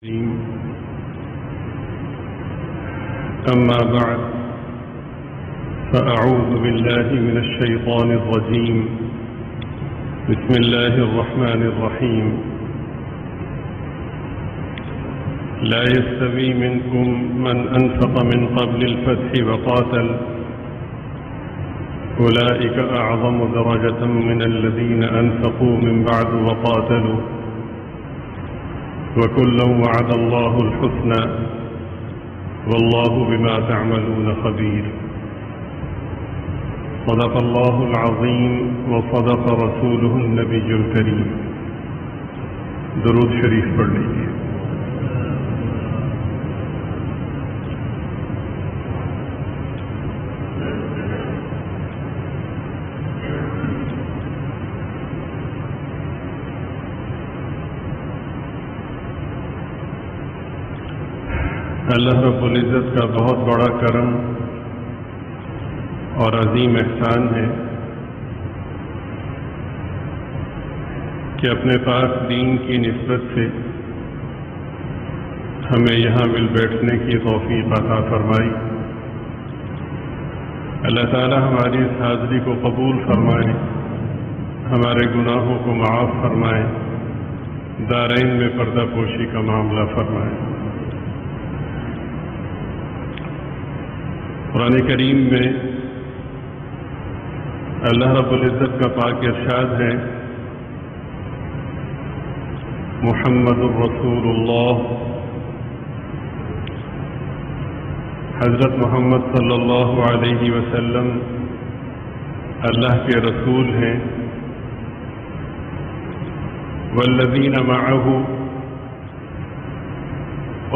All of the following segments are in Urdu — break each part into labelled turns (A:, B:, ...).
A: أما بعد فأعوذ بالله من الشيطان الرجيم بسم الله الرحمن الرحيم لا يستوي منكم من أنفق من قبل الفتح وقاتل أولئك أعظم درجة من الذين أنفقوا من بعد وقاتلوا وكلا وعد الله الحسنى والله بما تعملون خبير صدق الله العظيم وصدق رسوله النبي الكريم درود شریف پڑھ لیجیے۔ اللہ رب العزت کا بہت بڑا کرم اور عظیم احسان ہے کہ اپنے پاک دین کی نسبت سے ہمیں یہاں مل بیٹھنے کی توفیق عطا فرمائی۔ اللہ تعالی ہماری اس حاضری کو قبول فرمائے، ہمارے گناہوں کو معاف فرمائے، دارین میں پردہ پوشی کا معاملہ فرمائے۔ قرآن کریم میں اللہ رب العزت کا پاک ارشاد ہے، محمد الرسول اللہ، حضرت محمد صلی اللہ علیہ وسلم اللہ کے رسول ہیں۔ والذین معہ،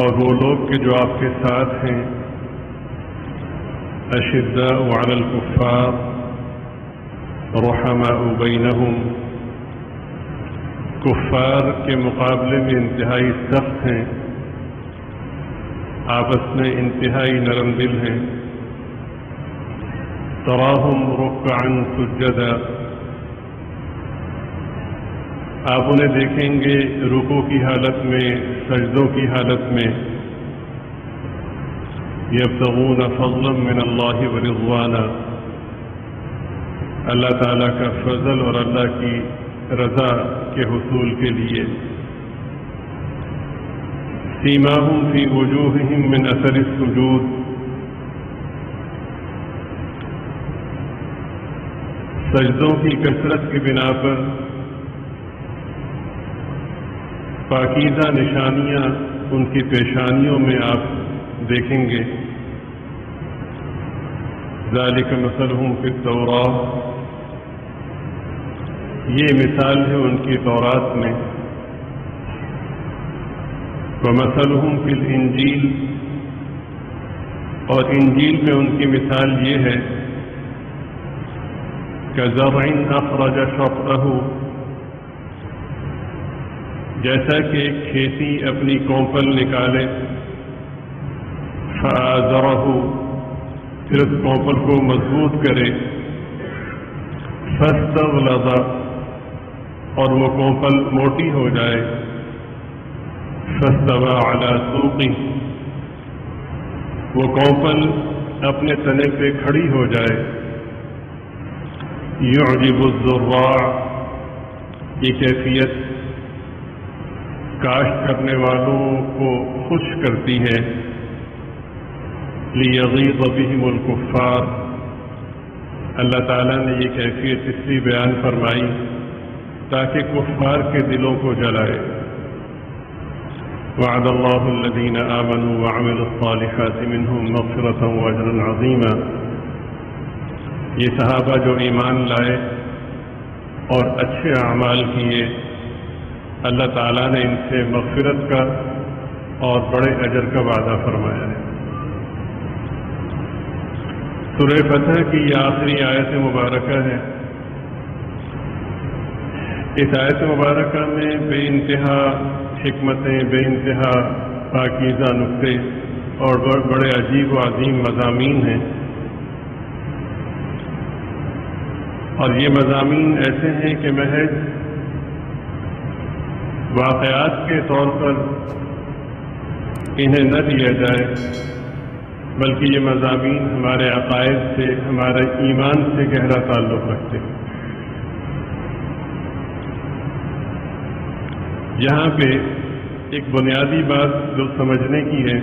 A: اور وہ لوگ کہ جو آپ کے ساتھ ہیں، اشداء علی الکفار رحماء بینہم، کفار کے مقابلے میں انتہائی سخت ہیں، آپس میں انتہائی نرم دل ہیں۔ تراہم رکعا سجدا، آپ انہیں دیکھیں گے رکوع کی حالت میں، سجدوں کی حالت میں، یبتغون فضلا من اللہ ورضوانا، اللہ تعالیٰ کا فضل اور اللہ کی رضا کے حصول کے لیے۔ سیماہم فی وجوہہم من اثر السجود، سجدوں کی کثرت کی بنا پر پاکیزہ نشانیاں ان کی پیشانیوں میں آپ دیکھیں گے۔ ذالک مثلہم فی التوراۃ، یہ مثال ہے ان کی تورات میں۔ ومثلہم فی الانجیل، اور انجیل میں ان کی مثال یہ ہے، کزرع اخرج شطأہ، جیسا کہ ایک کھیتی اپنی کونپل نکالے، فآزرہ، پھر اس کونپل کو مضبوط کرے، فاستغلظ، اور وہ کونپل موٹی ہو جائے، فاستوى علی سوقہ، وہ کونپل اپنے تنے پہ کھڑی ہو جائے، یعجب الزراع، یہ کیفیت کاشت کرنے والوں کو خوش کرتی ہے، لیغیظ بہم الکفار، اللہ تعالیٰ نے یہ کیفیت اس لیے بیان فرمائی تاکہ کفار کے دلوں کو جلائے۔ وعد اللہ الذین آمنوا وعملوا الصالحات منہم مغفرۃ واجرا عظیما، یہ صحابہ جو ایمان لائے اور اچھے اعمال کیے، اللہ تعالیٰ نے ان سے مغفرت کا اور بڑے اجر کا وعدہ فرمایا ہے۔ سورہ فتح کی یہ آخری آیت مبارکہ ہے۔ اس آیت مبارکہ میں بے انتہا حکمتیں، بے انتہا پاکیزہ نکتے اور بڑے عجیب و عظیم مضامین ہیں، اور یہ مضامین ایسے ہیں کہ محض واقعات کے طور پر انہیں نہ دیا جائے، بلکہ یہ مضامین ہمارے عقائد سے، ہمارے ایمان سے گہرا تعلق رکھتے ہیں۔ یہاں پہ ایک بنیادی بات جو سمجھنے کی ہے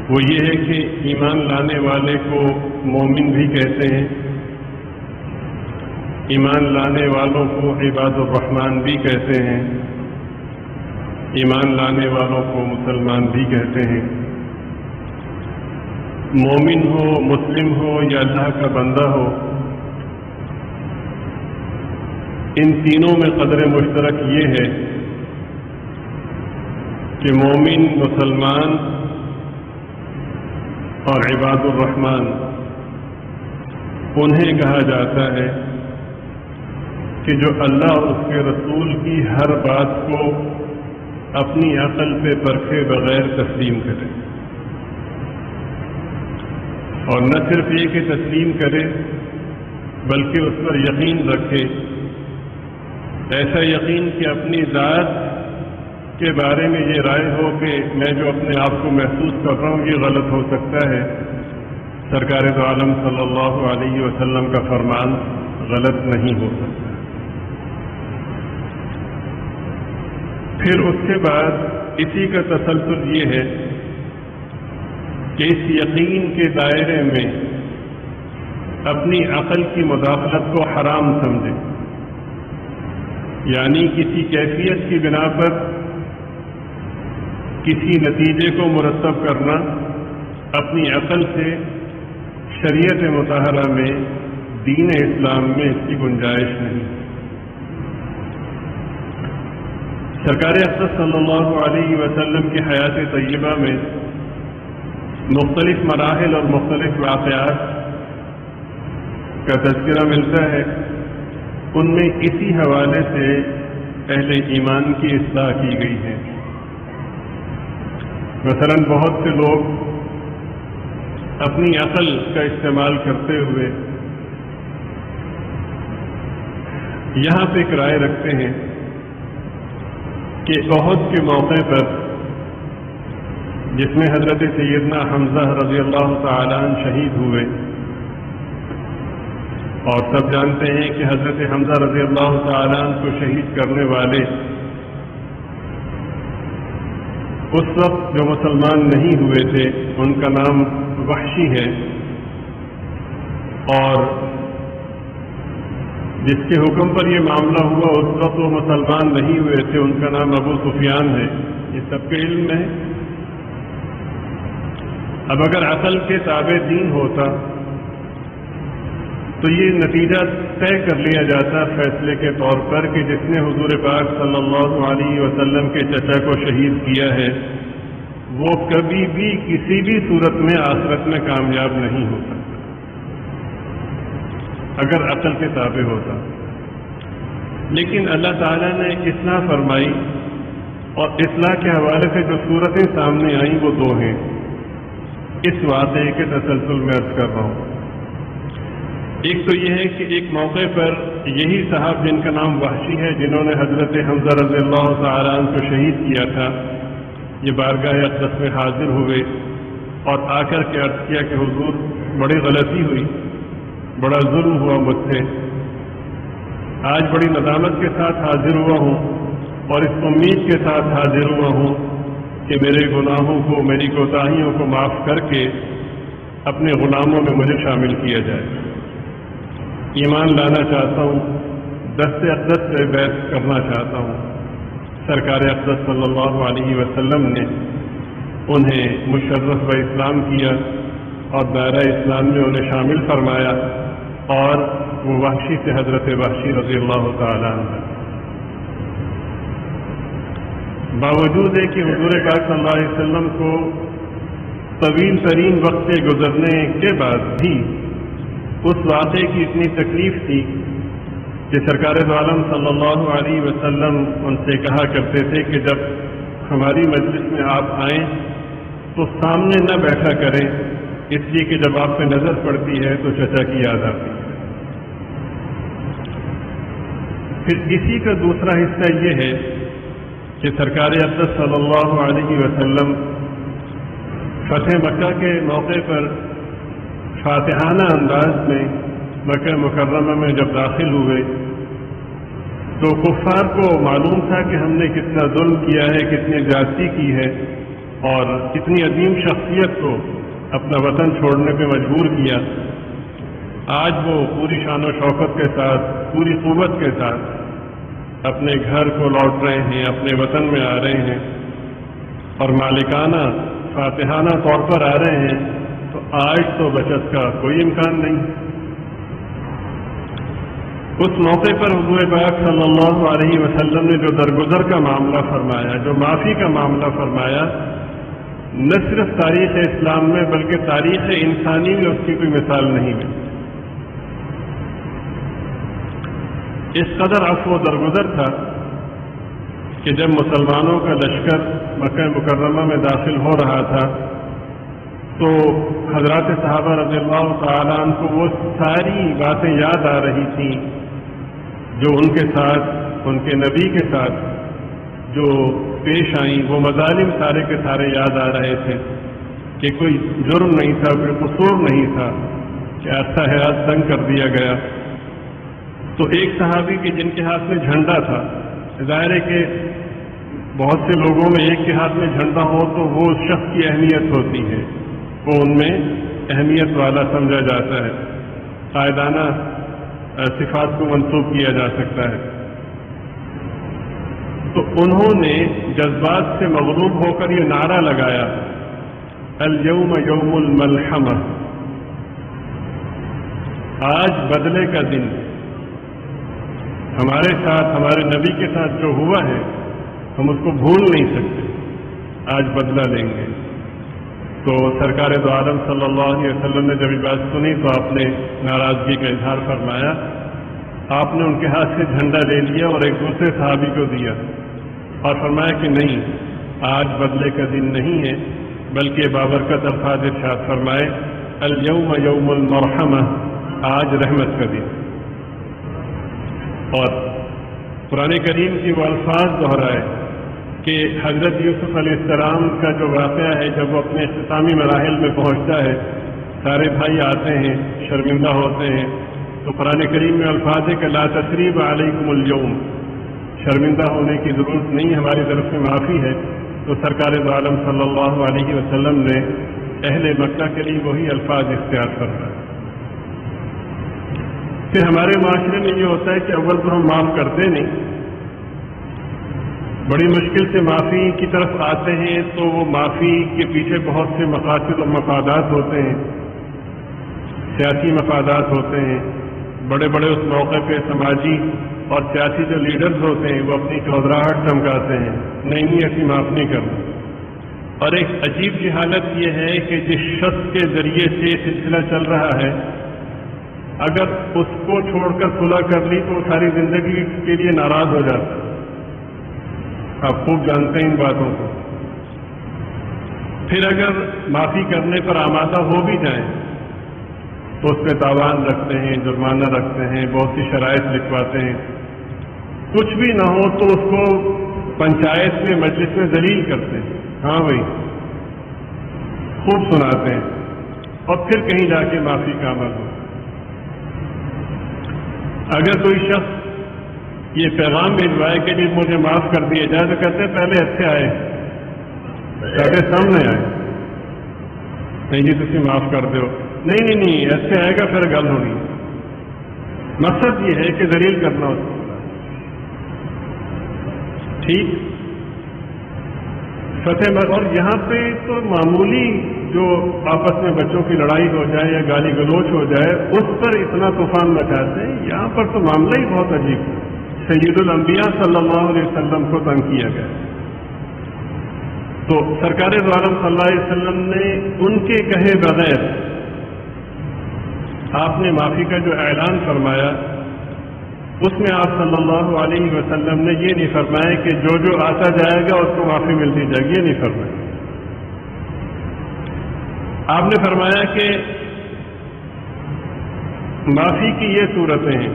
A: وہ یہ ہے کہ ایمان لانے والے کو مومن بھی کہتے ہیں، ایمان لانے والوں کو عباد الرحمن بھی کہتے ہیں، ایمان لانے والوں کو مسلمان بھی کہتے ہیں۔ مومن ہو، مسلم ہو یا اللہ کا بندہ ہو، ان تینوں میں قدر مشترک یہ ہے کہ مومن، مسلمان اور عباد الرحمن انہیں کہا جاتا ہے کہ جو اللہ اور اس کے رسول کی ہر بات کو اپنی عقل پہ پرکھے بغیر تسلیم کرے، اور نہ صرف یہ کہ تسلیم کرے بلکہ اس پر یقین رکھے، ایسا یقین کہ اپنی ذات کے بارے میں یہ رائے ہو کہ میں جو اپنے آپ کو محسوس کر رہا ہوں یہ غلط ہو سکتا ہے، سرکار دو عالم صلی اللہ علیہ وسلم کا فرمان غلط نہیں ہو سکتا۔ پھر اس کے بعد اسی کا تسلسل یہ ہے کہ اس یقین کے دائرے میں اپنی عقل کی مداخلت کو حرام سمجھے، یعنی کسی کیفیت کی بنا پر کسی نتیجے کو مرتب کرنا اپنی عقل سے شریعت مطہرہ میں، دین اسلام میں اس کی گنجائش نہیں۔ سرکار اقدس صلی اللہ علیہ وسلم کی حیات طیبہ میں مختلف مراحل اور مختلف واقعات کا تذکرہ ملتا ہے، ان میں اسی حوالے سے اہل ایمان کی اصلاح کی گئی ہے۔ مثلا بہت سے لوگ اپنی عقل کا استعمال کرتے ہوئے یہاں پہ ایک رائے رکھتے ہیں کہ احد کے موقع پر، جس میں حضرت سیدنا حمزہ رضی اللہ تعالیٰ عنہ شہید ہوئے، اور سب جانتے ہیں کہ حضرت حمزہ رضی اللہ تعالیٰ عنہ کو شہید کرنے والے اس وقت جو مسلمان نہیں ہوئے تھے ان کا نام وحشی ہے، اور جس کے حکم پر یہ معاملہ ہوا اس وقت وہ مسلمان نہیں ہوئے تھے، ان کا نام ابو سفیان ہے، یہ سب کے علم میں ہے۔ اب اگر عقل کے تابع دین ہوتا تو یہ نتیجہ طے کر لیا جاتا فیصلے کے طور پر کہ جس نے حضور پاک صلی اللہ علیہ وسلم کے چچا کو شہید کیا ہے وہ کبھی بھی کسی بھی صورت میں آخرت میں کامیاب نہیں ہو سکتا، اگر عقل کے تابع ہوتا۔ لیکن اللہ تعالیٰ نے اصلاح فرمائی، اور اصلاح کے حوالے سے جو صورتیں سامنے آئیں وہ دو ہیں، اس واقعے کے تسلسل میں عرض کر رہا ہوں۔ ایک تو یہ ہے کہ ایک موقع پر یہی صاحب جن کا نام وحشی ہے، جنہوں نے حضرت حمزہ رضی اللہ تعالیٰ عنہ کو شہید کیا تھا، یہ بارگاہ اقدس میں حاضر ہوئے اور آ کر کے عرض کیا کہ حضور بڑی غلطی ہوئی، بڑا ظلم ہوا مجھ سے، آج بڑی ندامت کے ساتھ حاضر ہوا ہوں اور اس امید کے ساتھ حاضر ہوا ہوں کہ میرے گناہوں کو، میری کوتاہیوں کو معاف کر کے اپنے غلاموں میں مجھے شامل کیا جائے، ایمان لانا چاہتا ہوں، دست اقدس سے بیعت کرنا چاہتا ہوں۔ سرکار اقدس صلی اللہ علیہ وسلم نے انہیں مشرف و اسلام کیا اور دائرہ اسلام میں انہیں شامل فرمایا، اور وہ وحشی سے حضرت وحشی رضی اللہ تعالیٰ عنہ۔ باوجود ہے کہ حضور پاک صلی اللہ علیہ وسلم کو طویل ترین وقت کے گزرنے کے بعد بھی اس واقعے کی اتنی تکلیف تھی کہ سرکار دو عالم صلی اللہ علیہ وسلم ان سے کہا کرتے تھے کہ جب ہماری مجلس میں آپ آئیں تو سامنے نہ بیٹھا کریں، اس لیے کہ جب آپ پہ نظر پڑتی ہے تو چچا کی یاد آتی ہے۔ پھر اسی کا دوسرا حصہ یہ ہے کہ سرکار اقدس صلی اللہ علیہ وسلم فتح مکہ کے موقع پر فاتحانہ انداز میں مکہ مکرمہ میں جب داخل ہوئے تو کفار کو معلوم تھا کہ ہم نے کتنا ظلم کیا ہے، کتنی زیادتی کی ہے اور کتنی عظیم شخصیت کو اپنا وطن چھوڑنے پہ مجبور کیا۔ آج وہ پوری شان و شوکت کے ساتھ، پوری قوت کے ساتھ اپنے گھر کو لوٹ رہے ہیں، اپنے وطن میں آ رہے ہیں اور مالکانہ فاتحانہ طور پر آ رہے ہیں، تو آج تو بچت کا کوئی امکان نہیں۔ اس موقع پر حضور پاک صلی اللہ علیہ وسلم نے جو درگزر کا معاملہ فرمایا، جو معافی کا معاملہ فرمایا، نہ صرف تاریخ اسلام میں بلکہ تاریخ انسانی میں اس کی کوئی مثال نہیں ہے۔ اس قدر عفو و درگزر تھا کہ جب مسلمانوں کا لشکر مکہ مکرمہ میں داخل ہو رہا تھا تو حضرات صحابہ رضی اللہ تعالیٰ عنہ کو وہ ساری باتیں یاد آ رہی تھیں جو ان کے ساتھ، ان کے نبی کے ساتھ جو پیش آئیں، وہ مظالم سارے کے سارے یاد آ رہے تھے کہ کوئی جرم نہیں تھا، کوئی قصور نہیں تھا کہ عرصہ حیات تنگ کر دیا گیا۔ تو ایک صحابی کے جن کے ہاتھ میں جھنڈا تھا، ظاہر ہے کہ بہت سے لوگوں میں ایک کے ہاتھ میں جھنڈا ہو تو وہ اس شخص کی اہمیت ہوتی ہے، وہ ان میں اہمیت والا سمجھا جاتا ہے، قائدانہ صفات کو منسوب کیا جا سکتا ہے۔ تو انہوں نے جذبات سے مغلوب ہو کر یہ نعرہ لگایا، الیوم یوم الملحمہ، آج بدلے کا دن، ہمارے ساتھ، ہمارے نبی کے ساتھ جو ہوا ہے ہم اس کو بھول نہیں سکتے، آج بدلہ لیں گے۔ تو سرکار دو عالم صلی اللہ علیہ وسلم نے جب یہ بات سنی تو آپ نے ناراضگی کا اظہار فرمایا، آپ نے ان کے ہاتھ سے جھنڈا لے لیا اور ایک دوسرے صحابی کو دیا اور فرمایا کہ نہیں، آج بدلے کا دن نہیں ہے بلکہ بابرکت الفاظ ارشاد فرمائے، الیوم یوم المرحمہ، آج رحمت کا دن۔ اور قرآن کریم کی وہ الفاظ دہرائے کہ حضرت یوسف علیہ السلام کا جو واقعہ ہے، جب وہ اپنے اختتامی مراحل میں پہنچتا ہے، سارے بھائی آتے ہیں، شرمندہ ہوتے ہیں، تو قرآن کریم میں الفاظ ہے کہ لا تثریب علیکم اليوم، شرمندہ ہونے کی ضرورت نہیں، ہماری طرف سے معافی ہے۔ تو سرکار دو عالم صلی اللہ علیہ وسلم نے اہل مکہ کے لیے وہی الفاظ اختیار فرمائے۔ پھر ہمارے معاشرے میں یہ ہوتا ہے کہ اول تو ہم معاف کرتے نہیں، بڑی مشکل سے معافی کی طرف آتے ہیں تو وہ معافی کے پیچھے بہت سے مقاصد اور مفادات ہوتے ہیں، سیاسی مفادات ہوتے ہیں، بڑے بڑے اس موقع پہ سماجی اور سیاسی جو لیڈرز ہوتے ہیں وہ اپنی چودراہٹ چمکاتے ہیں، نہیں ایسی معاف نہیں کرنا۔ اور ایک عجیب سی حالت یہ ہے کہ جس شخص کے ذریعے سے سلسلہ چل رہا ہے، اگر اس کو چھوڑ کر صلح کر لی تو وہ ساری زندگی کے لیے ناراض ہو جاتا ہے۔ آپ خوب جانتے ہیں ان باتوں کو۔ پھر اگر معافی کرنے پر آمادہ ہو بھی جائیں تو اس پہ تاوان رکھتے ہیں، جرمانہ رکھتے ہیں، بہت سی شرائط لکھواتے ہیں، کچھ بھی نہ ہو تو اس کو پنچایت میں، مجلس میں ذلیل کرتے ہیں، ہاں بھائی خوب سناتے ہیں، اور پھر کہیں جا کے معافی کا عمل ہو۔ اگر کوئی شخص یہ پیغام بھیجوائے کہ جی مجھے معاف کر دیا جائے تو کہتے ہیں پہلے اچھے آئے، پہلے سامنے آئے، نہیں جی تسی معاف کر دو، نہیں ایسے آئے گا پھر گل ہونی۔ مقصد یہ ہے کہ ذلیل کرنا اس کو، ٹھیک فتح۔ اور یہاں پہ تو معمولی جو آپس میں بچوں کی لڑائی ہو جائے یا گالی گلوچ ہو جائے اس پر اتنا طوفان مچاتے ہیں، یہاں پر تو معاملہ ہی بہت عجیب ہے۔ سید الانبیاء صلی اللہ علیہ وسلم کو تنگ کیا گیا، تو سرکار دو عالم صلی اللہ علیہ وسلم نے ان کے کہے بغیر آپ نے معافی کا جو اعلان فرمایا اس میں آپ صلی اللہ علیہ وسلم نے یہ نہیں فرمایا کہ جو جو آتا جائے گا اس کو معافی ملتی جائے گی، یہ نہیں فرمایا۔ آپ نے فرمایا کہ معافی کی یہ صورتیں ہیں،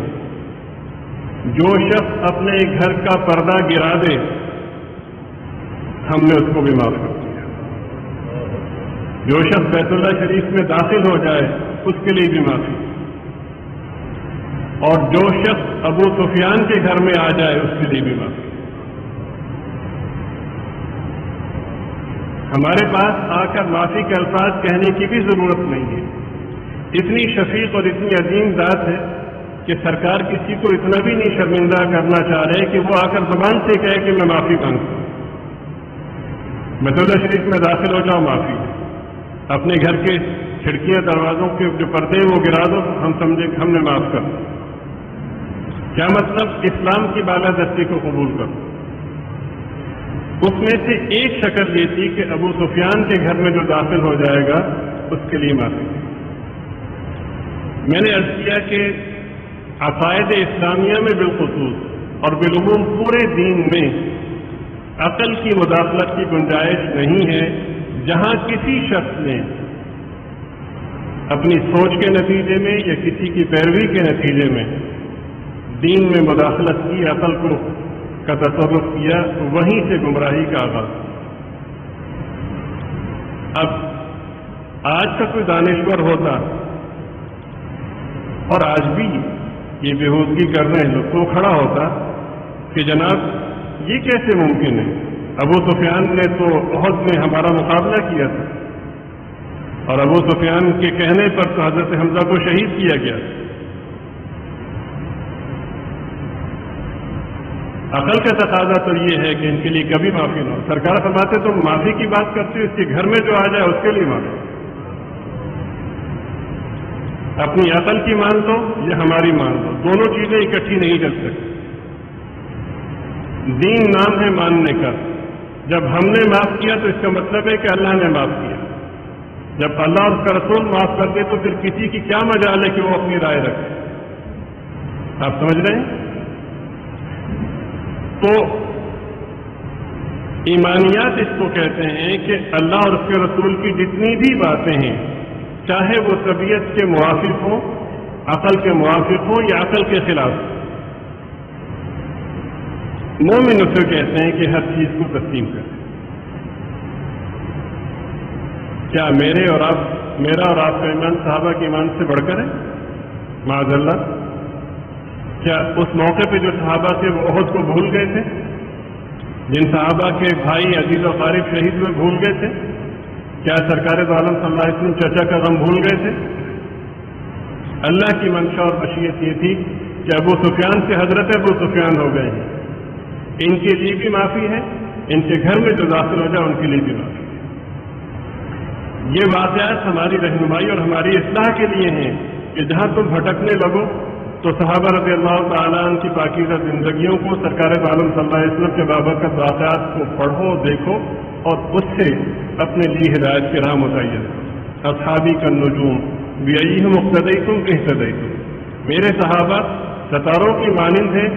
A: جو شخص اپنے گھر کا پردہ گرا دے ہم نے اس کو بھی معاف کر دیا. جو شخص بیت اللہ شریف میں داخل ہو جائے اس کے لیے بھی معافی, اور جو شخص ابو سفیان کے گھر میں آ جائے اس کے لیے بھی معافی. ہمارے پاس آ کر معافی کے الفاظ کہنے کی بھی ضرورت نہیں ہے. اتنی شفیق اور اتنی عظیم ذات ہے کہ سرکار کسی کو اتنا بھی نہیں شرمندہ کرنا چاہ رہے کہ وہ آ کر زبان سے کہے کہ میں معافی مانگتا ہوں. بیت اللہ شریف میں داخل ہو جاؤ, معافی. اپنے گھر کے کھڑکیاں دروازوں کے جو پردے وہ گرا دو, ہم سمجھیں کہ ہم نے معاف کر دیا. کیا مطلب؟ اسلام کی بالادستی کو قبول کرو. اس میں سے ایک شکل یہ تھی کہ ابو سفیان کے گھر میں جو داخل ہو جائے گا اس کے لیے معافی. میں نے عرض کیا کہ عقائد اسلامیہ میں بالخصوص اور بالعموم پورے دین میں عقل کی مداخلت کی گنجائش نہیں ہے. جہاں کسی شخص نے اپنی سوچ کے نتیجے میں یا کسی کی پیروی کے نتیجے میں دین میں مداخلت کی, عقل کا تصرف کیا, وہیں سے گمراہی کا آغاز. اب آج کا کوئی دانشور ہوتا اور آج بھی یہ بےہودگی کر رہے ہیں لوگ, تو کھڑا ہوتا کہ جناب یہ کیسے ممکن ہے؟ ابو سفیان نے تو احد میں ہمارا مقابلہ کیا تھا, اور ابو سفیان کے کہنے پر تو حضرت حمزہ کو شہید کیا گیا. عقل کا تقاضا تو یہ ہے کہ ان کے لیے کبھی معافی نہ ہو. سرکار فرماتے تو معافی کی بات کرتے ہو, اس کے گھر میں جو آ جائے اس کے لیے معافی. اپنی عقل کی مان لو یا ہماری مان لو, دونوں چیزیں اکٹھی نہیں چل سکتی. دین نام ہے ماننے کا. جب ہم نے معاف کیا تو اس کا مطلب ہے کہ اللہ نے معاف کیا. جب اللہ اور اس کا رسول معاف کر دے تو پھر کسی کی کیا مجال ہے کہ وہ اپنی رائے رکھے. آپ سمجھ رہے ہیں؟ تو ایمانیات اس کو کہتے ہیں کہ اللہ اور اس کے رسول کی جتنی بھی باتیں ہیں, چاہے وہ طبیعت کے موافق ہوں, عقل کے موافق ہوں یا عقل کے خلاف, مومن اسے کہتے ہیں کہ ہر چیز کو تسلیم کریں. کیا میرا اور آپ کا ایمان صحابہ کے ایمان سے بڑھ کر ہے؟ معاذ اللہ. کیا اس موقع پہ جو صحابہ تھے وہ احد کو بھول گئے تھے؟ جن صحابہ کے بھائی عزیز و قارب شہید ہوئے بھول گئے تھے؟ کیا سرکار دو عالم صلی اللہ علیہ وسلم چچا کا غم بھول گئے تھے؟ اللہ کی منشا اور مشیت یہ تھی کہ ابو سفیان سے حضرت ابو سفیان ہو گئے ہیں, ان کے لیے بھی معافی ہے, ان کے گھر میں جو داخل ہو جائے ان کے لیے بھی معافی ہے. یہ واقعات ہماری رہنمائی اور ہماری اصلاح کے لیے ہیں کہ جہاں تم بھٹکنے لگو تو صحابہ رضی اللہ تعالیٰ عنہ کی پاکیزہ زندگیوں کو, سرکار دو عالم صلی اللہ علیہ وسلم کے بابرکت واقعات کو پڑھو, دیکھو اور اس سے اپنے لیے ہدایت کی راہ متعین کرو. اصحابی کالنجوم بیئیہم اقتدیتم اہتدیتم. میرے صحابہ ستاروں کی مانند ہیں,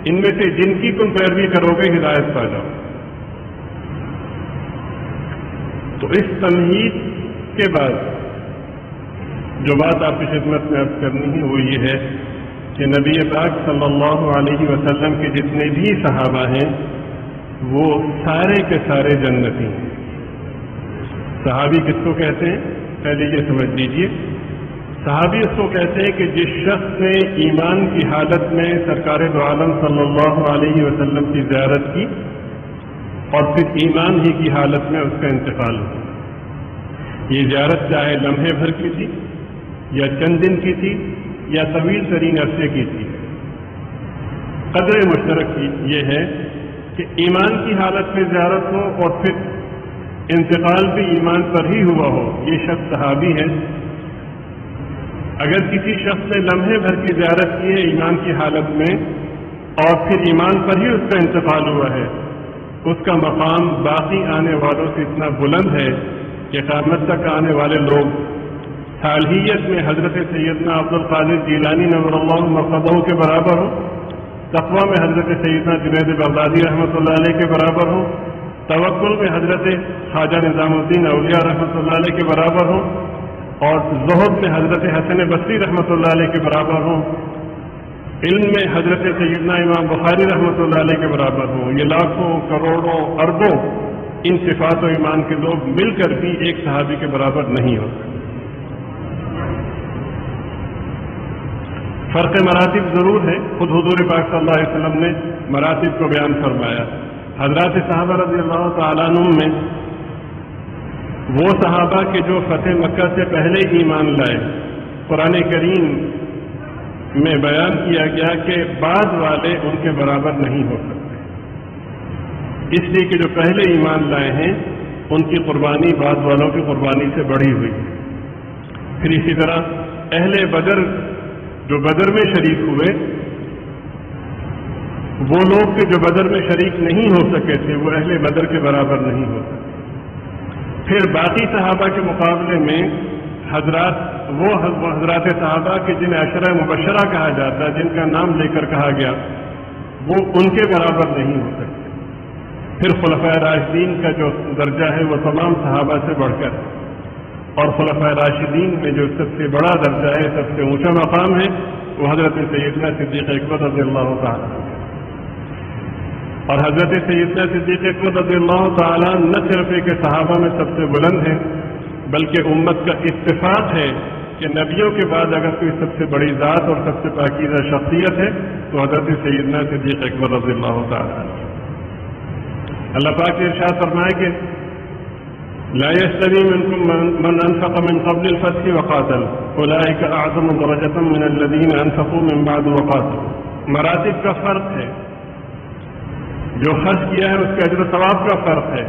A: ان میں سے جن کی تم پیروی کرو گے ہدایت پا جاؤ. تو اس تمہید کے بعد جو بات آپ کی خدمت میں عرض کرنی ہے وہ یہ ہے کہ نبی پاک صلی اللہ علیہ وسلم کے جتنے بھی صحابہ ہیں وہ سارے کے سارے جنتی ہیں. صحابی کس کو کہتے ہیں؟ پہلے یہ سمجھ لیجیے. صحابی اس کو کہتے ہیں کہ جس شخص نے ایمان کی حالت میں سرکار دو عالم صلی اللہ علیہ وسلم کی زیارت کی اور پھر ایمان ہی کی حالت میں اس کا انتقال ہوا. یہ زیارت چاہے لمحے بھر کی تھی یا چند دن کی تھی یا طویل ترین عرصے کی تھی, قدر مشترک یہ ہے کہ ایمان کی حالت میں زیارت ہو اور پھر انتقال بھی ایمان پر ہی ہوا ہو. یہ شخص صحابی ہے. اگر کسی شخص نے لمحے بھر کی زیارت کی ہے ایمان کی حالت میں اور پھر ایمان پر ہی اس کا انتقال ہوا ہے, اس کا مقام باقی آنے والوں سے اتنا بلند ہے کہ قیامت تک آنے والے لوگ صالحیت میں حضرت سیدنا عبد القادر جیلانی نور اللہ مرتضہ کے برابر ہو, تقویٰ میں حضرت سیدنا جنید بغدادی رحمۃ اللہ علیہ کے برابر ہو, توکل میں حضرت خواجہ نظام الدین اولیاء رحمۃ اللہ علیہ کے برابر ہو, اور زہد میں حضرت حسن بصری رحمۃ اللہ علیہ کے برابر ہوں, علم میں حضرت سیدنا امام بخاری رحمۃ اللہ علیہ کے برابر ہوں. یہ لاکھوں کروڑوں اربوں ان صفات و ایمان کے لوگ مل کر بھی ایک صحابی کے برابر نہیں ہو سکتے۔ فرق مراتب ضرور ہے، خود حضور پاک صلی اللہ علیہ وسلم نے مراتب کو بیان فرمایا۔ حضرات صحابہ رضی اللہ تعالیٰ عنہ میں وہ صحابہ کے جو فتح مکہ سے پہلے ایمان لائے، قرآن کریم میں بیان کیا گیا کہ بعد والے ان کے برابر نہیں ہو سکتے، اس لیے کہ جو پہلے ایمان لائے ہیں ان کی قربانی بعد والوں کی قربانی سے بڑھی ہوئی۔ پھر اسی طرح اہل بدر جو بدر میں شریک ہوئے، وہ لوگ کہ جو بدر میں شریک نہیں ہو سکے تھے وہ اہل بدر کے برابر نہیں ہو سکے۔ پھر باقی صحابہ کے مقابلے میں حضرات صحابہ کے جنہیں عشرہ مبشرہ کہا جاتا ہے، جن کا نام لے کر کہا گیا، وہ ان کے برابر نہیں ہو سکتے۔ پھر خلفائے راشدین کا جو درجہ ہے وہ تمام صحابہ سے بڑھ کر، اور خلفائے راشدین میں جو سب سے بڑا درجہ ہے، سب سے اونچا مقام ہے، وہ حضرت سیدنا صدیق اکبر رضی اللہ تعالیٰ۔ اور حضرت سیدنا صدیق اکبر رضی اللہ تعالیٰ نہ صرف ایک صحابہ میں سب سے بلند ہے، بلکہ امت کا اتفاق ہے کہ نبیوں کے بعد اگر کوئی سب سے بڑی ذات اور سب سے پاکیزہ شخصیت ہے تو حضرت سیدنا صدیق اکبر رضی اللہ تعالیٰ۔ اللہ پاک نے ارشاد فرمایا کہ لا يستوي منكم من انفق من قبل الفتح وقاتل اولئك اعظم درجة من الذين انفقوا من بعد وقاتلوا۔ مراتب کا فرق ہے، جو خرچ کیا ہے اس کے اجر و ثواب کا فرق ہے،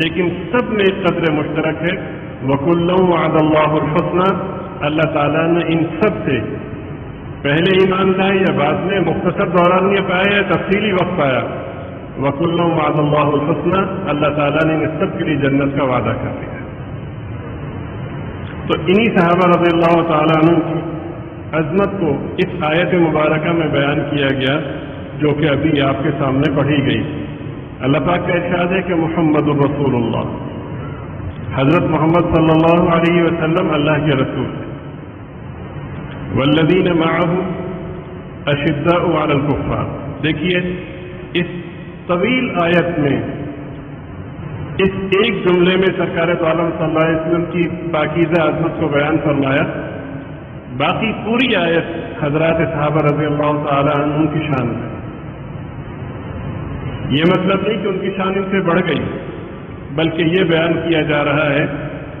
A: لیکن سب میں ایک قدر مشترک ہے، وَكُلًّا وَعَدَ اللَّهُ الْحُسْنَى۔ اللہ تعالیٰ نے ان سب سے پہلے ایمان لائے یا بعد میں مختصر دوران یہ پایا یا تفصیلی وقت پایا، وَكُلًّا وَعَدَ اللَّهُ الْحُسْنَى، اللہ تعالیٰ نے ان سب کے لیے جنت کا وعدہ کر دیا۔ تو انہی صحابہ رضی اللہ تعالیٰ عنہ کی عظمت کو اس آیت مبارکہ میں بیان کیا گیا جو کہ ابھی آپ کے سامنے پڑھی گئی۔ اللہ پاک کا ارشاد ہے کہ محمد الرسول اللہ، حضرت محمد صلی اللہ علیہ وسلم اللہ کے رسول ہیں۔ والذین معه اشداء علی الکفار۔ دیکھیے اس طویل آیت میں اس ایک جملے میں سرکار دو عالم صلی اللہ علیہ وسلم کی پاکیزہ عظمت کو بیان فرمایا، باقی پوری آیت حضرات صحابہ رضی اللہ تعالی عنہ کی شان ہے۔ یہ مطلب نہیں کہ ان کی شان ان سے بڑھ گئی، بلکہ یہ بیان کیا جا رہا ہے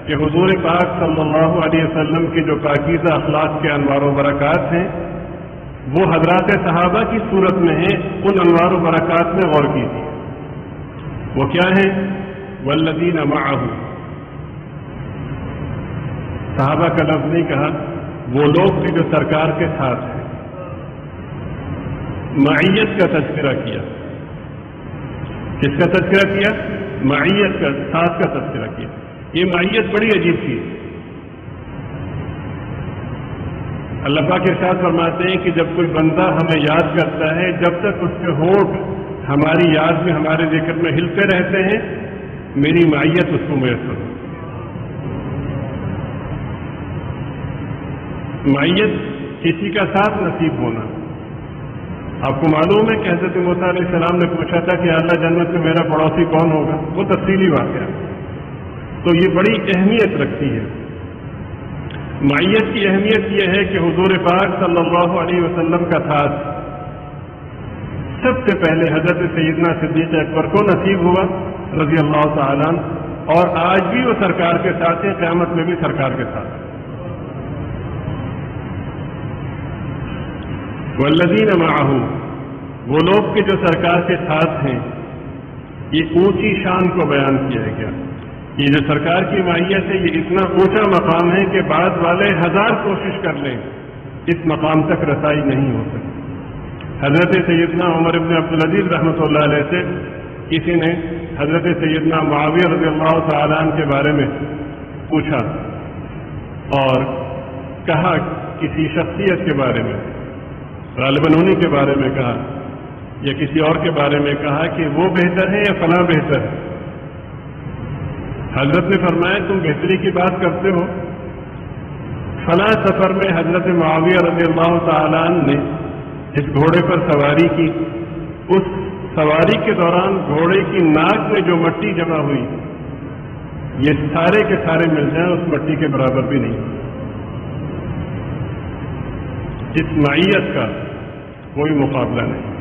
A: کہ حضور پاک صلی اللہ علیہ وسلم کے جو پاکیزہ اخلاق کے انوار و برکات ہیں وہ حضرات صحابہ کی صورت میں ہیں۔ ان انوار و برکات میں غور کیجیے، وہ کیا ہیں؟ والذین معه، صحابہ کا لفظ نہیں کہا، وہ لوگ بھی جو سرکار کے ساتھ ہیں۔ معیت کا تذکرہ کیا، کس کا تذکرہ کیا؟ معیت کا، ساتھ کا تذکرہ کیا۔ یہ معیت بڑی عجیب چیز۔ اللہ پاک ارشاد فرماتے ہیں کہ جب کوئی بندہ ہمیں یاد کرتا ہے، جب تک اس کے ہونٹ ہماری یاد میں، ہمارے ذکر میں ہلتے رہتے ہیں، میری معیت اس کو میسر ہو۔ معیت کسی کا ساتھ نصیب ہونا۔ آپ کو معلوم ہے کہ حضرت موسیٰ علیہ السلام نے پوچھا تھا کہ اللہ جنت میں میرا پڑوسی کون ہوگا، وہ تفصیلی واقعہ، تو یہ بڑی اہمیت رکھتی ہے۔ معیت کی اہمیت یہ ہے کہ حضور پاک صلی اللہ علیہ وسلم کا ساتھ سب سے پہلے حضرت سیدنا صدیق اکبر کو نصیب ہوا رضی اللہ تعالیٰ عنہ، اور آج بھی وہ سرکار کے ساتھ ہیں، قیامت میں بھی سرکار کے ساتھ۔ والذین معه، وہ لوگ کے جو سرکار کے ساتھ ہیں، یہ اونچی شان کو بیان کیا گیا۔ یہ جو سرکار کی معیت ہے یہ اتنا اونچا مقام ہے کہ بعد والے ہزار کوشش کر لیں اس مقام تک رسائی نہیں ہو سکتی۔ حضرت سیدنا عمر بن عبدالعزیز رحمۃ اللہ علیہ سے کسی نے حضرت سیدنا معاویہ رضی اللہ تعالیٰ عنہ کے بارے میں پوچھا اور کہا، کسی شخصیت کے بارے میں، غالباً انہی کے بارے میں کہا یا کسی اور کے بارے میں کہا کہ وہ بہتر ہے یا فلاں بہتر ہے۔ حضرت نے فرمایا تم بہتری کی بات کرتے ہو، فلاں سفر میں حضرت معاویہ رضی اللہ تعالیٰ عنہ نے اس گھوڑے پر سواری کی، اس سواری کے دوران گھوڑے کی ناک میں جو مٹی جمع ہوئی یہ سارے کے سارے مل جائیں اس مٹی کے برابر بھی نہیں. اس معیت کا کوئی مقابلہ نہیں.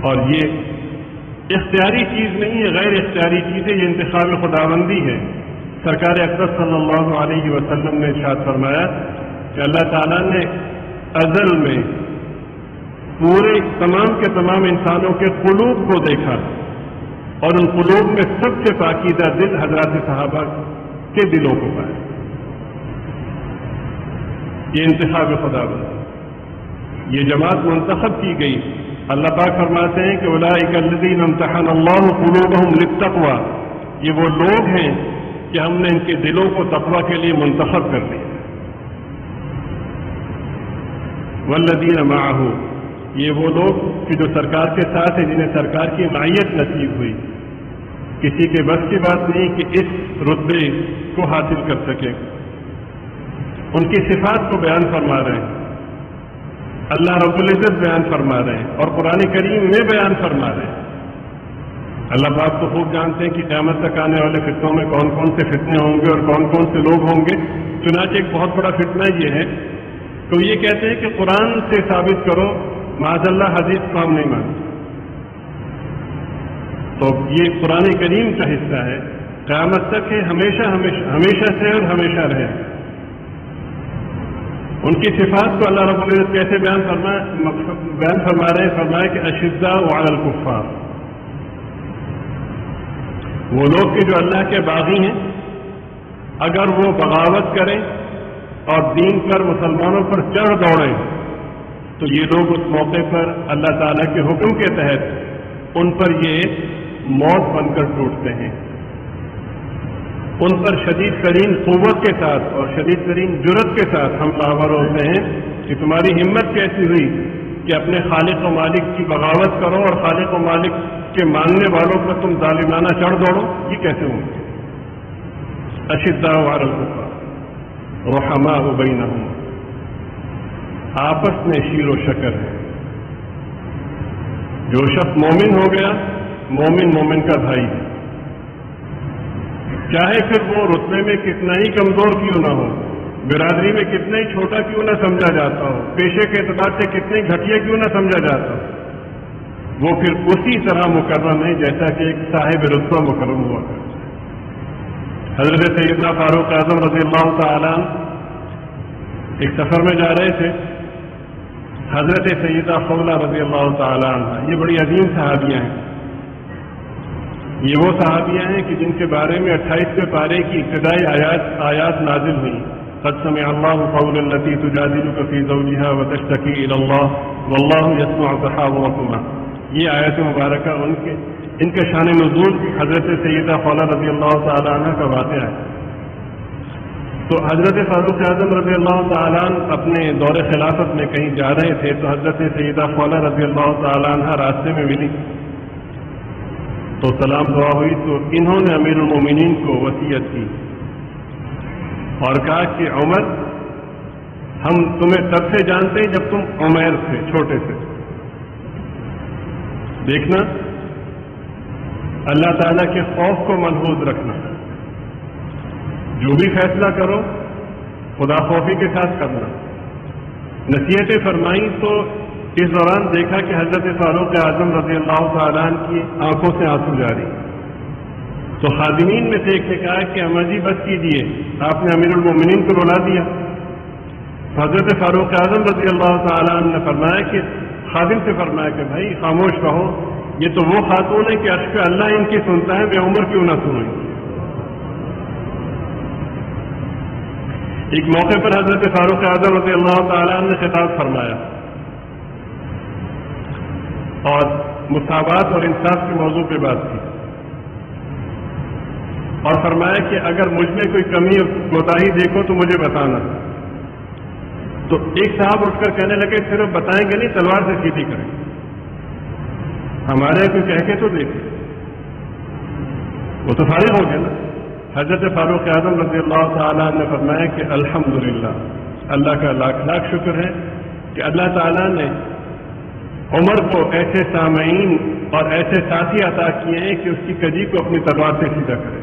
A: اور یہ اختیاری چیز نہیں ہے، غیر اختیاری چیز ہے، یہ انتخاب خداوندی ہے. سرکار اقدس صلی اللہ علیہ وسلم نے ارشاد فرمایا کہ اللہ تعالیٰ نے ازل میں پورے تمام کے تمام انسانوں کے قلوب کو دیکھا اور ان قلوب میں سب سے پاکیزہ دل حضرات صحابہ کے دلوں کو پایا. یہ انتخاب خداوند، یہ جماعت منتخب کی گئی. اللہ پاک فرماتے ہیں کہ اولئک الذین امتحن اللہ قلوبہم للتقوی، یہ وہ لوگ ہیں کہ ہم نے ان کے دلوں کو تقوی کے لیے منتخب کر دیا. والذین معہ، یہ وہ لوگ کہ جو سرکار کے ساتھ ہیں، جنہیں سرکار کی معیت نصیب ہوئی. کسی کے بس کی بات نہیں کہ اس رتبے کو حاصل کر سکے. ان کی صفات کو بیان فرما رہے ہیں، اللہ رب العزت بیان فرما رہے ہیں اور قرآن کریم میں بیان فرما رہے ہیں. اللہ پاک تو خوب جانتے ہیں کہ قیامت تک آنے والے فتنوں میں کون کون سے فتنے ہوں گے اور کون کون سے لوگ ہوں گے. چنانچہ ایک بہت بڑا فتنہ یہ ہے تو یہ کہتے ہیں کہ قرآن سے ثابت کرو، معاذ اللہ حدیث کو ہم نہیں مانتے. تو یہ قرآن کریم کا حصہ ہے، قیامت تک ہے، ہمیشہ ہمیشہ ہمیشہ سے اور ہمیشہ رہے. ان کی صفات کو اللہ رب العزت کیسے بیان فرما رہے ہیں؟ فرمایا کہ اشداء علی الکفار، وہ لوگ کہ جو اللہ کے باغی ہیں، اگر وہ بغاوت کریں اور دین پر مسلمانوں پر چڑھ دوڑیں تو یہ لوگ اس موقع پر اللہ تعالیٰ کے حکم کے تحت ان پر یہ موت بن کر ٹوٹتے ہیں. ان پر شدید ترین قوت کے ساتھ اور شدید ترین جرت کے ساتھ ہم آور ہوتے ہیں کہ تمہاری ہمت کیسی ہوئی کہ اپنے خالق و مالک کی بغاوت کرو اور خالق و مالک کے ماننے والوں پر تم ظالمانہ چڑھ دوڑو. یہ کیسے ہوں گے؟ اشداء علی الکفار رحماء بینہم، آپس میں شیر و شکر ہے. جو شخص مومن ہو گیا، مومن کا بھائی ہے، چاہے پھر وہ رتبے میں کتنا ہی کمزور کیوں نہ ہو، برادری میں کتنا ہی چھوٹا کیوں نہ سمجھا جاتا ہو، پیشے کے اعتبار سے کتنے گھٹیا کیوں نہ سمجھا جاتا ہو، وہ پھر اسی طرح مکرم ہے جیسا کہ ایک صاحب رتبہ مکرم ہوا کرتا. حضرت سیدنا فاروق اعظم رضی اللہ تعالیٰ ایک سفر میں جا رہے تھے. حضرت سیدہ خولہ رضی اللہ تعالیٰ عنہ، یہ بڑی عظیم صحابیاں ہیں. یہ وہ صحابیاں ہیں کہ جن کے بارے میں 28ویں پارے کی ابتدائی آیات نازل ہوئی. قد سمع اللہ قول التي تجادلك في زوجها وتشتكي الى الله والله يسمع تحاوركما. یہ آیت مبارکہ ان کے شان نزول حضرت سیدہ خولہ رضی اللہ تعالیٰ عنہ کا واقعہ ہے. تو حضرت فاروق اعظم رضی اللہ تعالیٰ عنہ اپنے دور خلافت میں کہیں جا رہے تھے تو حضرت سیدہ خولہ رضی اللہ تعالیٰ عنہ راستے میں ملی تو سلام دعا ہوئی تو انہوں نے امیر المومنین کو وصیت کی اور کہا کہ عمر، ہم تمہیں تب سے جانتے ہیں جب تم عمیر تھے، چھوٹے سے. دیکھنا اللہ تعالیٰ کے خوف کو ملحوظ رکھنا، جو بھی فیصلہ کرو خدا خوفی کے ساتھ کرنا. نصیحتیں فرمائی تو اس دوران دیکھا کہ حضرت فاروق اعظم رضی اللہ تعالیٰ عنہ کی آنکھوں سے آنسو جاری. تو خادمین میں سے ایک نے کہا کہ اماں جی بس کیجیے، آپ نے امیر المومنین کو بلا دیا. حضرت فاروق اعظم رضی اللہ تعالیٰ عنہ نے فرمایا کہ خادم سے فرمایا کہ بھائی خاموش رہو، یہ تو وہ خاتون ہے کہ عرش پہ اللہ ان کی سنتا ہے، بے عمر کیوں نہ سنیں. ایک موقع پر حضرت فاروق اعظم رضی اللہ تعالیٰ عنہ نے خطاب فرمایا اور مساوات اور انصاف کے موضوع پہ بات کی اور فرمایا کہ اگر مجھ میں کوئی کمی اور کوتاہی دیکھو تو مجھے بتانا. تو ایک صاحب اٹھ کر کہنے لگے صرف بتائیں گے نہیں، تلوار سے سیدھی کریں، ہمارے کوئی کہہ کے تو دیکھیں. وہ تو فارغ ہو گیا نا. حضرت فاروق اعظم رضی اللہ تعالیٰ نے فرمایا کہ الحمدللہ، اللہ کا لاکھ لاکھ شکر ہے کہ اللہ تعالیٰ نے عمر کو ایسے سامعین اور ایسے ساتھی عطا کیے ہیں کہ اس کی کجی کو اپنی تلوار سے سیدھا کرے.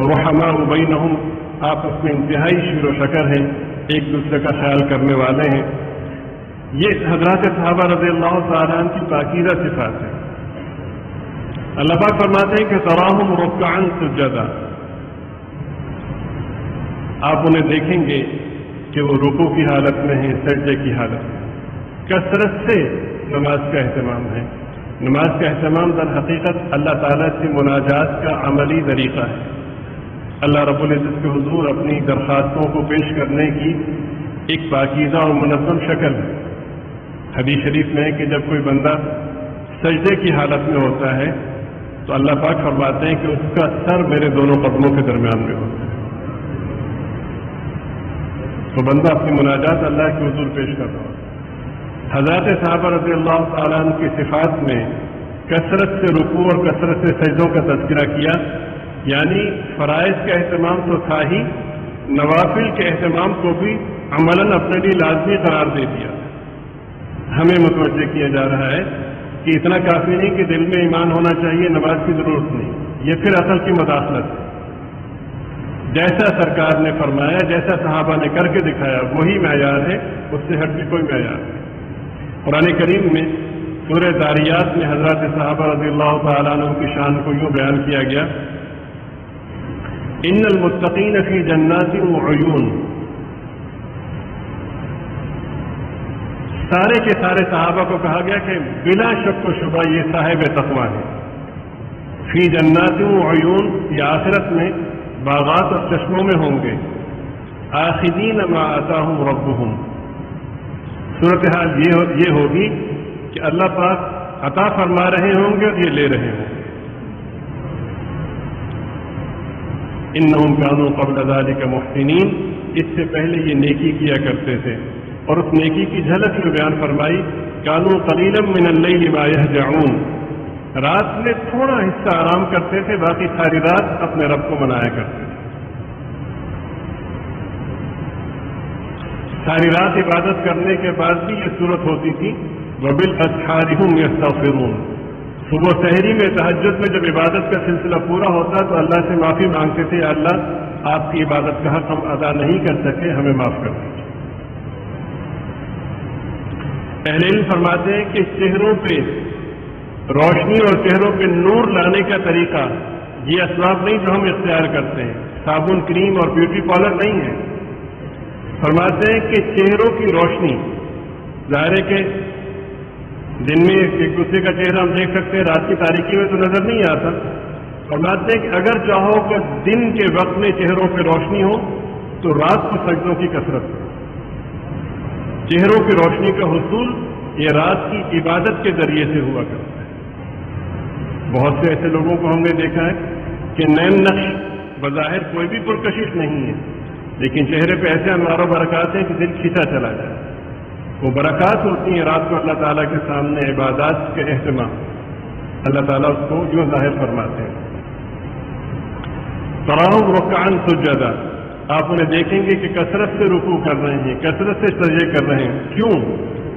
A: رحماء بینہم، آپس میں انتہائی شکر و شکر ہیں، ایک دوسرے کا خیال کرنے والے ہیں. یہ حضرات صحابہ رضی اللہ تعالیٰ عنہ کی پاکیزہ صفات ہے. اللہ پاک فرماتے ہیں کہ تراہم رکعا سجدا، آپ انہیں دیکھیں گے کہ وہ رکوع کی حالت میں ہیں، سجدے کی حالت میں. کثرت سے نماز کا اہتمام ہے. نماز کا اہتمام در حقیقت اللہ تعالیٰ سے مناجات کا عملی طریقہ ہے. اللہ رب العزت کے حضور اپنی درخواستوں کو پیش کرنے کی ایک پاکیزہ اور منظم شکل ہے. حدیث شریف میں ہے کہ جب کوئی بندہ سجدے کی حالت میں ہوتا ہے تو اللہ پاک فرماتے ہیں کہ اس کا سر میرے دونوں قدموں کے درمیان میں ہوتا ہے. تو بندہ اپنی مناجات اللہ کے حضور پیش کر رہا ہے. حضرات صحابہ رضی اللہ تعالیٰ عنہ کی صفات میں کثرت سے رکوع اور کثرت سے سجدوں کا تذکرہ کیا، یعنی فرائض کا اہتمام تو تھا ہی، نوافل کے اہتمام کو بھی عملاً اپنے لیے لازمی قرار دے دیا. ہمیں متوجہ کیا جا رہا ہے کہ اتنا کافی نہیں کہ دل میں ایمان ہونا چاہیے، نماز کی ضرورت نہیں، یہ پھر عقل کی مداخلت ہے. جیسا سرکار نے فرمایا، جیسا صحابہ نے کر کے دکھایا وہی معیار ہے، اس سے ہٹ کے کوئی معیار نہیں. قرآن کریم میں سورہ ذاریات میں حضرات صحابہ رضی اللہ تعالیٰ عنہ کی شان کو یوں بیان کیا گیا، ان المتقین فی جنات وعیون. سارے کے سارے صحابہ کو کہا گیا کہ بلا شک و شبہ یہ صاحب تقویٰ ہے. فی جنات وعیون، یہ آخرت میں باغات اور چشموں میں ہوں گے. آخذین ما آتاہم ربہم، صورتحال یہ ہوگی کہ اللہ پاک عطا فرما رہے ہوں گے اور یہ لے رہے ہوں گے. انہم کانوا قبل ذلک محسنین، اس سے پہلے یہ نیکی کیا کرتے تھے، اور اس نیکی کی جھلک میں بیان فرمائی، کانوا قلیلا من اللیل ما یہجعون، رات میں تھوڑا حصہ آرام کرتے تھے، باقی ساری رات اپنے رب کو منایا کرتے تھے. ساری رات عبادت کرنے کے بعد بھی یہ صورت ہوتی تھی، وبالاسحار هم یستغفرون. صبح سحری میں تہجد میں جب عبادت کا سلسلہ پورا ہوتا تو اللہ سے معافی مانگتے تھے، اللہ آپ کی عبادت کا حق ہم ادا نہیں کر سکے، ہمیں معاف کر دیجیے. اہل علم فرماتے ہیں کہ چہروں پہ روشنی اور چہروں پہ نور لانے کا طریقہ یہ اسباب نہیں جو ہم اختیار کرتے ہیں، صابن، کریم اور بیوٹی پارلر نہیں ہے. فرماتے ہیں کہ چہروں کی روشنی، ظاہر ہے کہ دن میں ایک دوسرے کا چہرہ ہم دیکھ سکتے ہیں، رات کی تاریکی میں تو نظر نہیں آتا. فرماتے ہیں کہ اگر چاہو کہ دن کے وقت میں چہروں پہ روشنی ہو تو رات کو سجدوں کی کثرت ہو. چہروں کی روشنی کا حصول یہ رات کی عبادت کے ذریعے سے ہوا کرتا ہے. بہت سے ایسے لوگوں کو ہم نے دیکھا ہے کہ نین نقش بظاہر کوئی بھی پرکشش نہیں ہے، لیکن چہرے پہ ایسے انوار و برکات ہیں کہ دل کھینچا چلا جائے. وہ برکات ہوتی ہیں رات کو اللہ تعالیٰ کے سامنے عبادات کے اہتمام، اللہ تعالیٰ اس کو یوں ظاہر فرماتے ہیں. تراہم رکعا سجدا، آپ انہیں دیکھیں گے کہ کثرت سے رکوع کر رہے ہیں، کثرت سے سجدے کر رہے ہیں. کیوں؟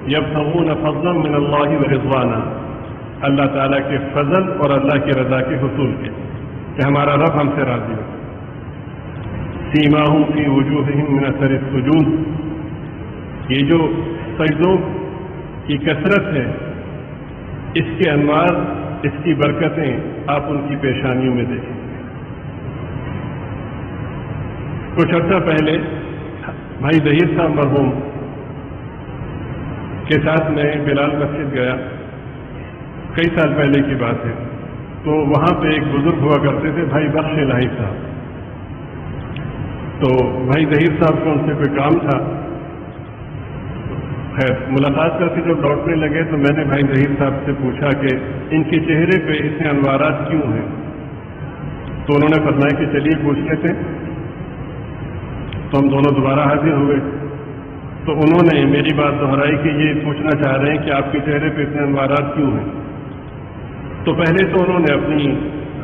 A: یبتغون فضلا من اللہ ورضوانا، اللہ تعالیٰ کے فضل اور اللہ کی رضا کے حصول کے، کہ ہمارا رب ہم سے راضی ہو. سیماہم فی وجوہہم من اثر السجود، یہ جو سجدوں کی کثرت ہے، اس کے انوار، اس کی برکتیں آپ ان کی پیشانیوں میں دیکھیں. کچھ عرصہ پہلے بھائی ظہیر صاحب مرحوم کے ساتھ میں بلال مسجد گیا، کئی سال پہلے کی بات ہے. تو وہاں پہ ایک بزرگ ہوا کرتے تھے، بھائی بخش الہی صاحب. تو بھائی ظہیر صاحب کو ان سے کوئی کام تھا. خیر ملاقات کر کے جب لوٹنے لگے تو میں نے بھائی ظہیر صاحب سے پوچھا کہ ان کے چہرے پہ اتنے انوارات کیوں ہیں؟ تو انہوں نے فرمایا کہ چلیے پوچھ لیتے. تو ہم دونوں دوبارہ حاضر ہوئے تو انہوں نے میری بات دہرائی کہ یہ پوچھنا چاہ رہے ہیں کہ آپ کے چہرے پہ اتنے انوارات کیوں ہیں. تو پہلے تو انہوں نے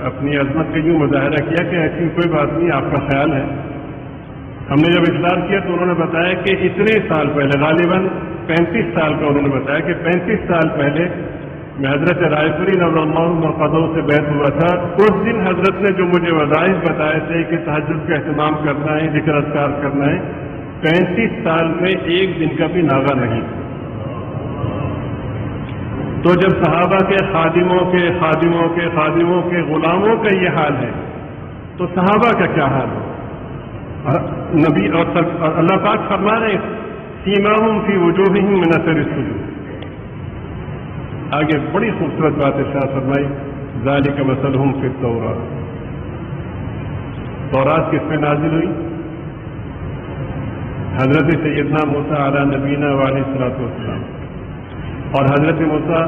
A: اپنی عظمت کا یوں مظاہرہ کیا کہ ایسی کوئی بات نہیں، آپ کا خیال ہے. ہم نے جب اصرار کیا تو انہوں نے بتایا کہ اتنے سال پہلے، غالباً 35 سال کا انہوں نے بتایا کہ 35 سال پہلے میں حضرت رائے پوری نور اللہ مرقدوں سے بیعت ہوا تھا. اس دن حضرت نے جو مجھے وظائف بتائے تھے کہ تہجد کا اہتمام کرنا ہے, ذکر اذکار کرنا ہے, 35 سال میں ایک دن کا بھی ناغہ نہیں. تو جب صحابہ کے خادموں کے غلاموں کا یہ حال ہے تو صحابہ کا کیا حال ہے؟ نبی اور اللہ پاک فرما رہے ہیں سیماہم فی وجوہہم من اثر السجود. آگے بڑی خوبصورت بات ارشاد فرمائی ذالک مثلہم فی التوراۃ. تورات کس پہ نازل ہوئی؟ حضرت سیدنا موسیٰ علی نبینا علیہ الصلوۃ والسلام. اور حضرت موسیٰ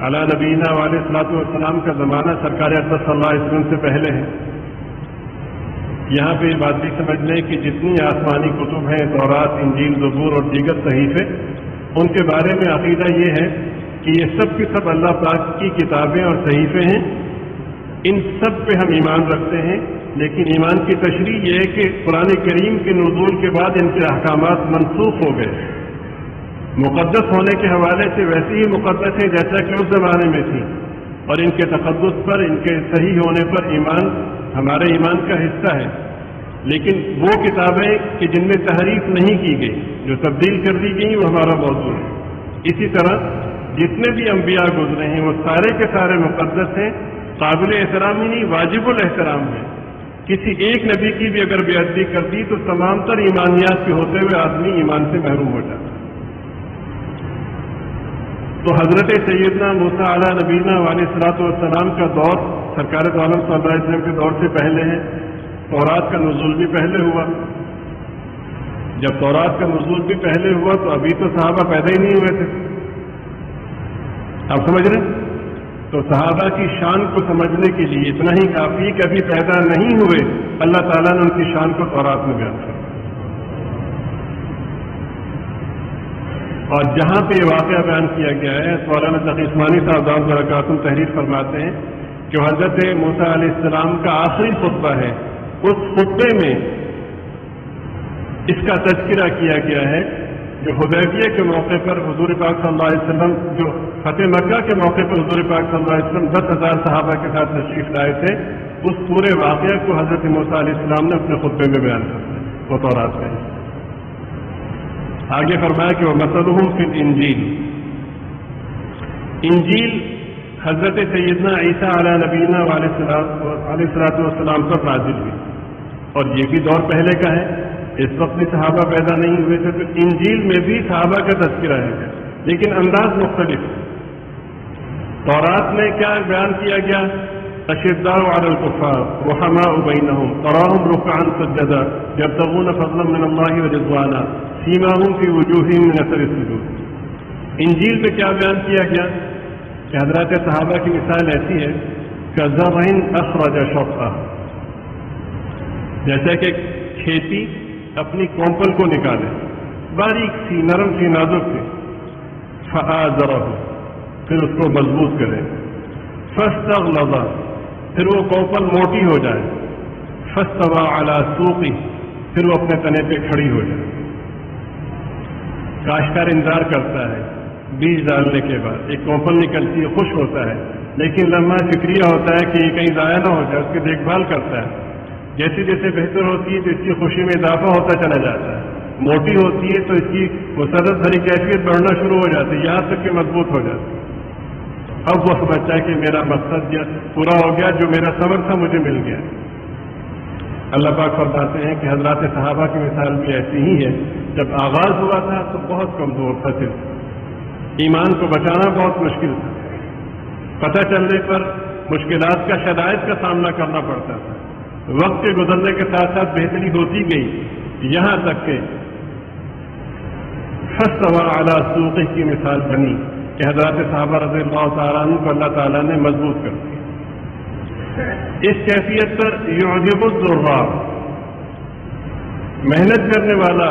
A: علی نبینا علیہ الصلوۃ والسلام کا زمانہ سرکار اقدس صلی اللہ علیہ وسلم سے پہلے ہے. یہاں پہ یہ بات بھی سمجھ لیں کہ جتنی آسمانی کتب ہیں تورات، انجیل، زبور اور دیگر صحیفے، ان کے بارے میں عقیدہ یہ ہے کہ یہ سب کی سب اللہ پاک کی کتابیں اور صحیفے ہیں. ان سب پہ ہم ایمان رکھتے ہیں، لیکن ایمان کی تشریح یہ ہے کہ قرآن کریم کے نزول کے بعد ان کے احکامات منسوخ ہو گئے. مقدس ہونے کے حوالے سے ویسے ہی مقدس ہیں جیسا کہ اس زمانے میں تھی، اور ان کے تقدس پر، ان کے صحیح ہونے پر ایمان ہمارے ایمان کا حصہ ہے. لیکن وہ کتابیں کہ جن میں تحریف نہیں کی گئی، جو تبدیل کر دی گئی، وہ ہمارا موضوع ہے. اسی طرح جتنے بھی انبیاء گزرے ہیں وہ سارے کے سارے مقدس ہیں، قابل احترام ہی نہیں واجب الاحترام ہے. کسی ایک نبی کی بھی اگر بے ادبی کر دی تو تمام تر ایمانیات کے ہوتے ہوئے آدمی ایمان سے محروم ہو جاتا. تو حضرت سیدنا موسیٰ علی نبینا علیہ الصلوۃ والسلام کا دور سرکار دو عالم صلی اللہ علیہ وسلم کے دور سے پہلے ہے. تورات کا نزول بھی پہلے ہوا. جب تورات کا نزول بھی پہلے ہوا تو ابھی تو صحابہ پیدا ہی نہیں ہوئے تھے. آپ سمجھ رہے ہیں؟ تو صحابہ کی شان کو سمجھنے کے لیے اتنا ہی کافی کہ ابھی پیدا نہیں ہوئے اللہ تعالیٰ نے ان کی شان کو تورات میں بیان کیا. اور جہاں پہ یہ واقعہ بیان کیا گیا ہے مولانا تقی عثمانی صاحب دامت برکاتہم تحریر فرماتے ہیں کہ حضرت موسیٰ علیہ السلام کا آخری خطبہ ہے. اس خطبے میں اس کا تذکرہ کیا گیا ہے جو حدیبیہ کے موقع پر حضور پاک صلی اللہ علیہ وسلم، جو فتح مکہ کے موقع پر حضور پاک صلی اللہ علیہ وسلم 10,000 صحابہ کے ساتھ تشریف لائے تھے. اس پورے واقعہ کو حضرت موسیٰ علیہ السلام نے اپنے خطبے میں بیان کیا. وہ تورات میں آگے فرمایا کہ وہ مثلہم فی الانجیل. انجیل حضرت سیدنا عیسیٰ علی نبینا علیہ الصلوۃ والسلام پر نازل ہوئی، اور یہ بھی دور پہلے کا ہے. اس وقت بھی صحابہ پیدا نہیں ہوئے تھے، تو انجیل میں بھی صحابہ کا تذکرہ ہے، لیکن انداز مختلف. تورات میں کیا بیان کیا گیا؟ اشداء علی الکفار رحماء بینہم تراہم رکعا سجدا یبتغون فضلا من اللہ ورضوانا سیماہم فی وجوہہم من اثر السجود. انجیل میں کیا بیان کیا گیا کہ حضرات صحابہ کی مثال ایسی ہے کزرع اخرج شطأہ، جیسا کہ کھیتی اپنی کومپل کو نکالے، باریک سی، نرم سی، نازک سی، فآزرہ، پھر اس کو مضبوط کرے، فاستغلظ، پھر وہ کومپل موٹی ہو جائے، فاستوى علی سوقہ، پھر وہ اپنے تنے پہ کھڑی ہو جائے. کاشتکار انتظار کرتا ہے بیج ڈالنے کے بعد، ایک کومپل نکلتی ہے، خوش ہوتا ہے، لیکن لمحہ فکریہ ہوتا ہے کہ یہ کہیں ضائع نہ ہو جائے، اس کی دیکھ بھال کرتا ہے. جیسے جیسے بہتر ہوتی ہے تو اس کی خوشی میں اضافہ ہوتا چلا جاتا ہے. موٹی ہوتی ہے تو اس کی مسرت بھری کیفیت بڑھنا شروع ہو جاتی ہے، یہاں تک کہ مضبوط ہو جاتی ہے. اب وہ سمجھتا ہے کہ میرا مقصد پورا ہو گیا، جو میرا صبر تھا مجھے مل گیا. اللہ پاک فرماتے ہیں کہ حضرات صحابہ کی مثال بھی ایسی ہی ہے. جب آغاز ہوا تھا تو بہت کمزور تھا، ایمان کو بچانا بہت مشکل تھا. پتہ چلنے پر مشکلات کا، شدائد کا سامنا کرنا پڑتا تھا. وقت کے گزرنے کے ساتھ ساتھ بہتری ہوتی گئی، یہاں تک کہ فاستوى علی سوقہ کی مثال بنی کہ حضرات صحابہ رضی اللہ تعالیٰ عنہ کو اللہ تعالیٰ نے مضبوط کر دیا. اس کیفیت پر یعجب الضراء، محنت کرنے والا